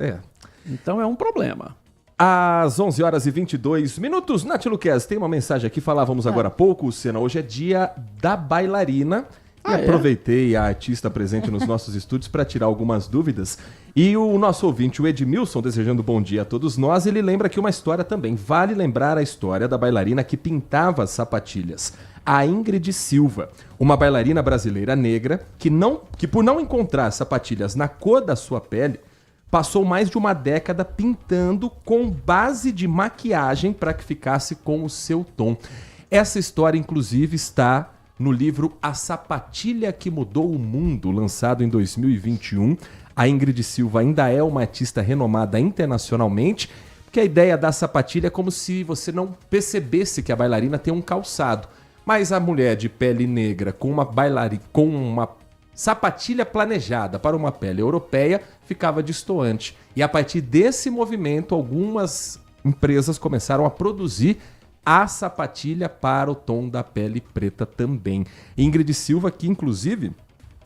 [SPEAKER 4] Então é um problema.
[SPEAKER 1] Às 11 horas e 22 minutos, Nath Luquez, tem uma mensagem aqui, falávamos agora há pouco, Senna, hoje é dia da bailarina. E aproveitei a artista presente nos nossos estúdios para tirar algumas dúvidas. E o nosso ouvinte, o Edmilson, desejando bom dia a todos nós, ele lembra aqui uma história também. Vale lembrar a história da bailarina que pintava sapatilhas. A Ingrid Silva, uma bailarina brasileira negra que por não encontrar sapatilhas na cor da sua pele, passou mais de uma década pintando com base de maquiagem para que ficasse com o seu tom. Essa história, inclusive, está no livro A Sapatilha que Mudou o Mundo, lançado em 2021. A Ingrid Silva ainda é uma artista renomada internacionalmente, porque a ideia da sapatilha é como se você não percebesse que a bailarina tem um calçado. Mas a mulher de pele negra com uma sapatilha planejada para uma pele europeia ficava destoante. E a partir desse movimento, algumas empresas começaram a produzir a sapatilha para o tom da pele preta também. Ingrid Silva, que inclusive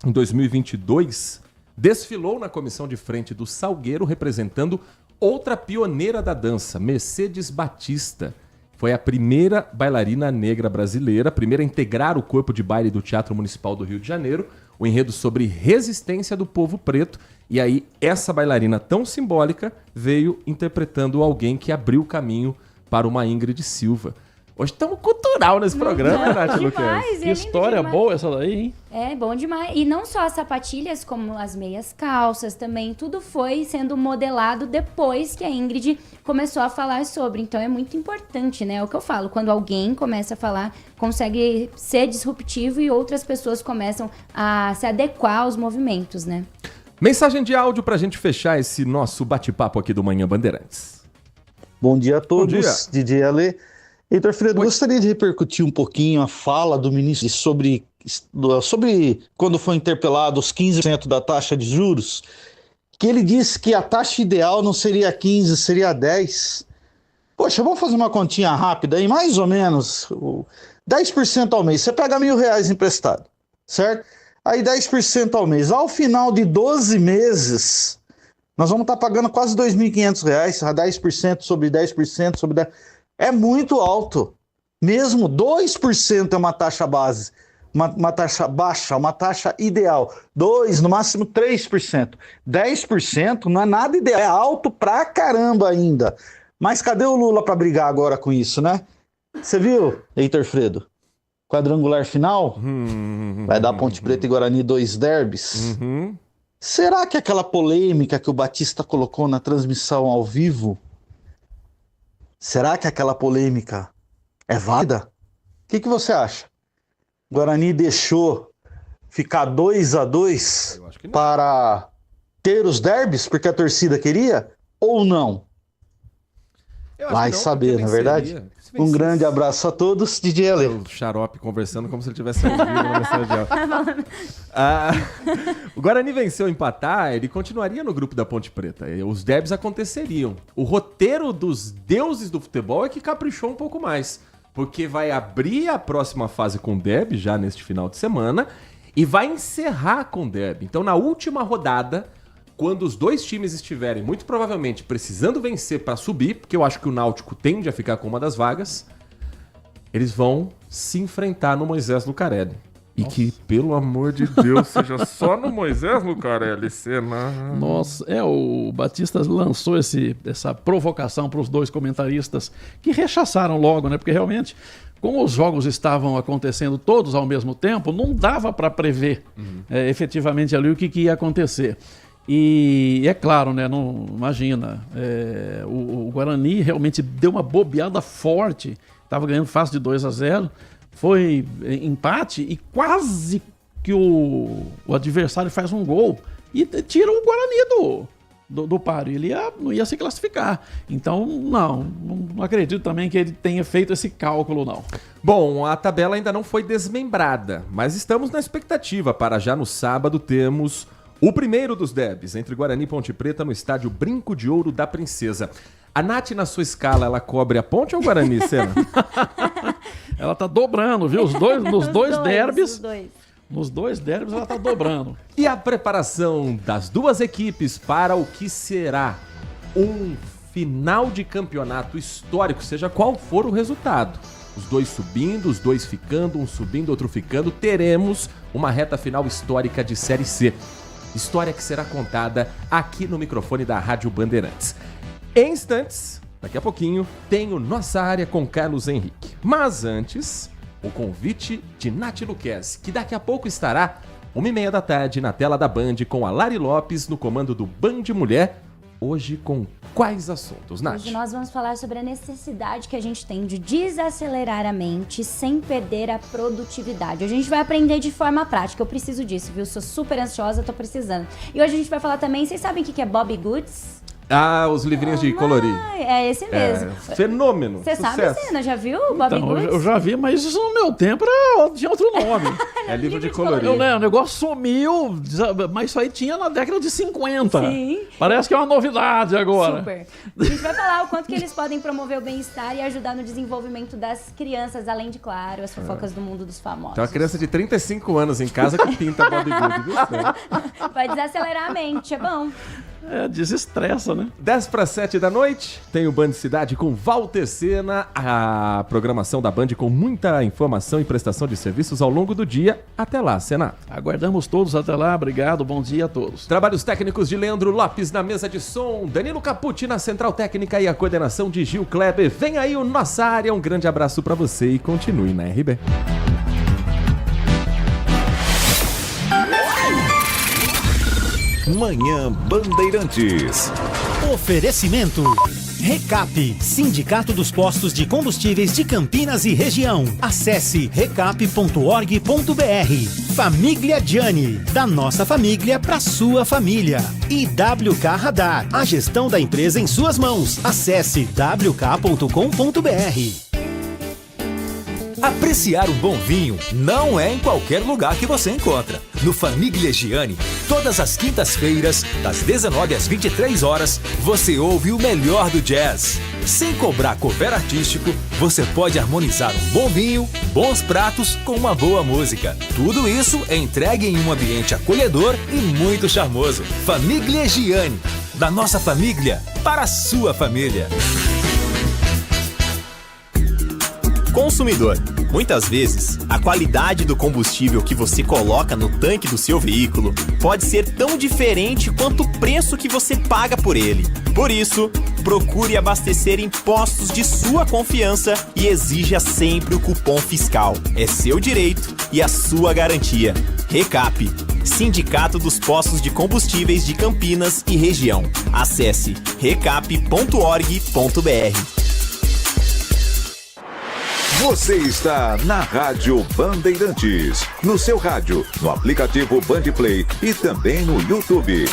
[SPEAKER 1] em 2022 desfilou na comissão de frente do Salgueiro representando outra pioneira da dança, Mercedes Batista. Foi a primeira bailarina negra brasileira, a primeira a integrar o corpo de baile do Teatro Municipal do Rio de Janeiro, o enredo sobre resistência do povo preto. E aí, essa bailarina tão simbólica veio interpretando alguém que abriu o caminho para uma Ingrid Silva. Hoje estamos cultural nesse programa, Nath Luquez.
[SPEAKER 4] Que história boa essa daí, hein?
[SPEAKER 15] É, bom demais. E não só as sapatilhas, como as meias calças também, tudo foi sendo modelado depois que a Ingrid começou a falar sobre. Então é muito importante, né? É o que eu falo, quando alguém começa a falar, consegue ser disruptivo e outras pessoas começam a se adequar aos movimentos, né?
[SPEAKER 1] Mensagem de áudio pra gente fechar esse nosso bate-papo aqui do Manhã Bandeirantes.
[SPEAKER 3] Bom dia a todos,
[SPEAKER 1] Bom dia.
[SPEAKER 3] DJ Ale. Heitor Fredo, gostaria de repercutir um pouquinho a fala do ministro sobre quando foi interpelado os 15% da taxa de juros, que ele disse que a taxa ideal não seria 15, seria 10. Poxa, vamos fazer uma continha rápida aí, mais ou menos 10% ao mês. Você pega R$1.000 emprestado, certo? Aí 10% ao mês. Ao final de 12 meses, nós vamos estar pagando quase R$2.500, a 10% sobre 10% sobre 10%. É muito alto. Mesmo 2% é uma taxa base, uma taxa baixa, uma taxa ideal. 2%, no máximo 3%. 10% não é nada ideal, é alto pra caramba ainda. Mas cadê o Lula para brigar agora com isso, né? Você viu, Heitor Fredo? Quadrangular final? Vai dar Ponte Preta e Guarani 2 derbys? Será que aquela polêmica que o Batista colocou na transmissão ao vivo, será que aquela polêmica é válida? O que você acha? Guarani deixou ficar 2-2 para ter os derbys porque a torcida queria ou não? Vai saber, não é verdade? Um grande abraço a todos, DJ Ale.
[SPEAKER 1] O Xarope conversando como se ele tivesse ouvido uma mensagem de áudio. O Guarani venceu empatar, ele continuaria no grupo da Ponte Preta. Os derbys aconteceriam. O roteiro dos deuses do futebol é que caprichou um pouco mais. Porque vai abrir a próxima fase com o derby já neste final de semana e vai encerrar com o derby. Então, na última rodada, quando os dois times estiverem, muito provavelmente, precisando vencer para subir, porque eu acho que o Náutico tende a ficar com uma das vagas, eles vão se enfrentar no Moisés Lucarelli. E que, pelo amor de Deus, seja só no Moisés Lucarelli, Senna.
[SPEAKER 4] Nossa, o Batista lançou essa provocação para os dois comentaristas, que rechaçaram logo, né? Porque realmente, como os jogos estavam acontecendo todos ao mesmo tempo, não dava para prever efetivamente ali o que ia acontecer. E é claro, né? Não, imagina, o Guarani realmente deu uma bobeada forte, estava ganhando fácil de 2-0, foi empate e quase que o adversário faz um gol e tira o Guarani do páreo. Ele não ia se classificar. Então, não acredito também que ele tenha feito esse cálculo, não.
[SPEAKER 1] Bom, a tabela ainda não foi desmembrada, mas estamos na expectativa para já no sábado termos o primeiro dos derbys entre Guarani e Ponte Preta no estádio Brinco de Ouro da Princesa. A Nath, na sua escala, ela cobre a Ponte ou o Guarani, Senna?
[SPEAKER 4] Ela tá dobrando, viu? Nos dois derbys. Nos dois derbys ela tá dobrando.
[SPEAKER 1] E a preparação das duas equipes para o que será um final de campeonato histórico, seja qual for o resultado. Os dois subindo, os dois ficando, um subindo, outro ficando. Teremos uma reta final histórica de Série C. História que será contada aqui no microfone da Rádio Bandeirantes. Em instantes, daqui a pouquinho, tenho Nossa Área com Carlos Henrique. Mas antes, o convite de Nath Luquezzi, que daqui a pouco estará 1h30 da tarde na tela da Band com a Lari Lopes no comando do Band Mulher. Hoje com quais assuntos, Nath?
[SPEAKER 15] Hoje nós vamos falar sobre a necessidade que a gente tem de desacelerar a mente sem perder a produtividade. Hoje a gente vai aprender de forma prática. Eu preciso disso, viu? Sou super ansiosa, tô precisando. E hoje a gente vai falar também, vocês sabem o que é Bobbie Goods?
[SPEAKER 1] Ah, os livrinhos de colorir.
[SPEAKER 15] É esse mesmo.
[SPEAKER 1] Fenômeno.
[SPEAKER 15] Você sabe, Senna? Já viu o Bobbie Goods?
[SPEAKER 4] Eu já vi, mas isso no meu tempo tinha outro nome.
[SPEAKER 1] É livro de colorir.
[SPEAKER 4] O negócio sumiu, mas isso aí tinha na década de 50.
[SPEAKER 15] Sim.
[SPEAKER 4] Parece que é uma novidade agora.
[SPEAKER 15] Super. A gente vai falar o quanto que eles podem promover o bem-estar e ajudar no desenvolvimento das crianças, além de, claro, as fofocas do mundo dos famosos.
[SPEAKER 1] Tem uma criança de 35 anos em casa que pinta Bobbie Goods, viu?
[SPEAKER 15] Vai desacelerar a mente, é bom.
[SPEAKER 4] Desestressa, né?
[SPEAKER 1] 10:07 da noite, tem o Band Cidade com Walter Senna, a programação da Band com muita informação e prestação de serviços ao longo do dia. Até lá, Senna.
[SPEAKER 4] Aguardamos todos até lá, obrigado, bom dia a todos.
[SPEAKER 1] Trabalhos técnicos de Leandro Lopes na mesa de som, Danilo Capucci na central técnica e a coordenação de Gil Kleber. Vem aí o Nossa Área, um grande abraço pra você e continue na RB.
[SPEAKER 17] Manhã Bandeirantes.
[SPEAKER 18] Oferecimento. Recap, Sindicato dos Postos de Combustíveis de Campinas e Região. Acesse recap.org.br. Família Gianni, da nossa família para sua família. E WK Radar, a gestão da empresa em suas mãos. Acesse wk.com.br.
[SPEAKER 13] Apreciar um bom vinho não é em qualquer lugar que você encontra. No Família Gianni, todas as quintas-feiras, das 19 às 23 horas, você ouve o melhor do jazz. Sem cobrar cover artístico, você pode harmonizar um bom vinho, bons pratos com uma boa música. Tudo isso é entregue em um ambiente acolhedor e muito charmoso. Família Gianni, da nossa família para a sua família.
[SPEAKER 12] Consumidor. Muitas vezes, a qualidade do combustível que você coloca no tanque do seu veículo pode ser tão diferente quanto o preço que você paga por ele. Por isso, procure abastecer em postos de sua confiança e exija sempre o cupom fiscal. É seu direito e a sua garantia. Recap, Sindicato dos Postos de Combustíveis de Campinas e Região. Acesse recap.org.br.
[SPEAKER 17] Você está na Rádio Bandeirantes, no seu rádio, no aplicativo Band Play e também no YouTube.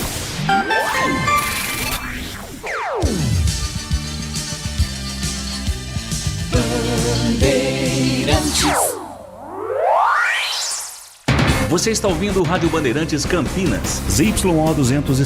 [SPEAKER 10] Você está ouvindo o Rádio Bandeirantes Campinas.
[SPEAKER 6] ZYO 200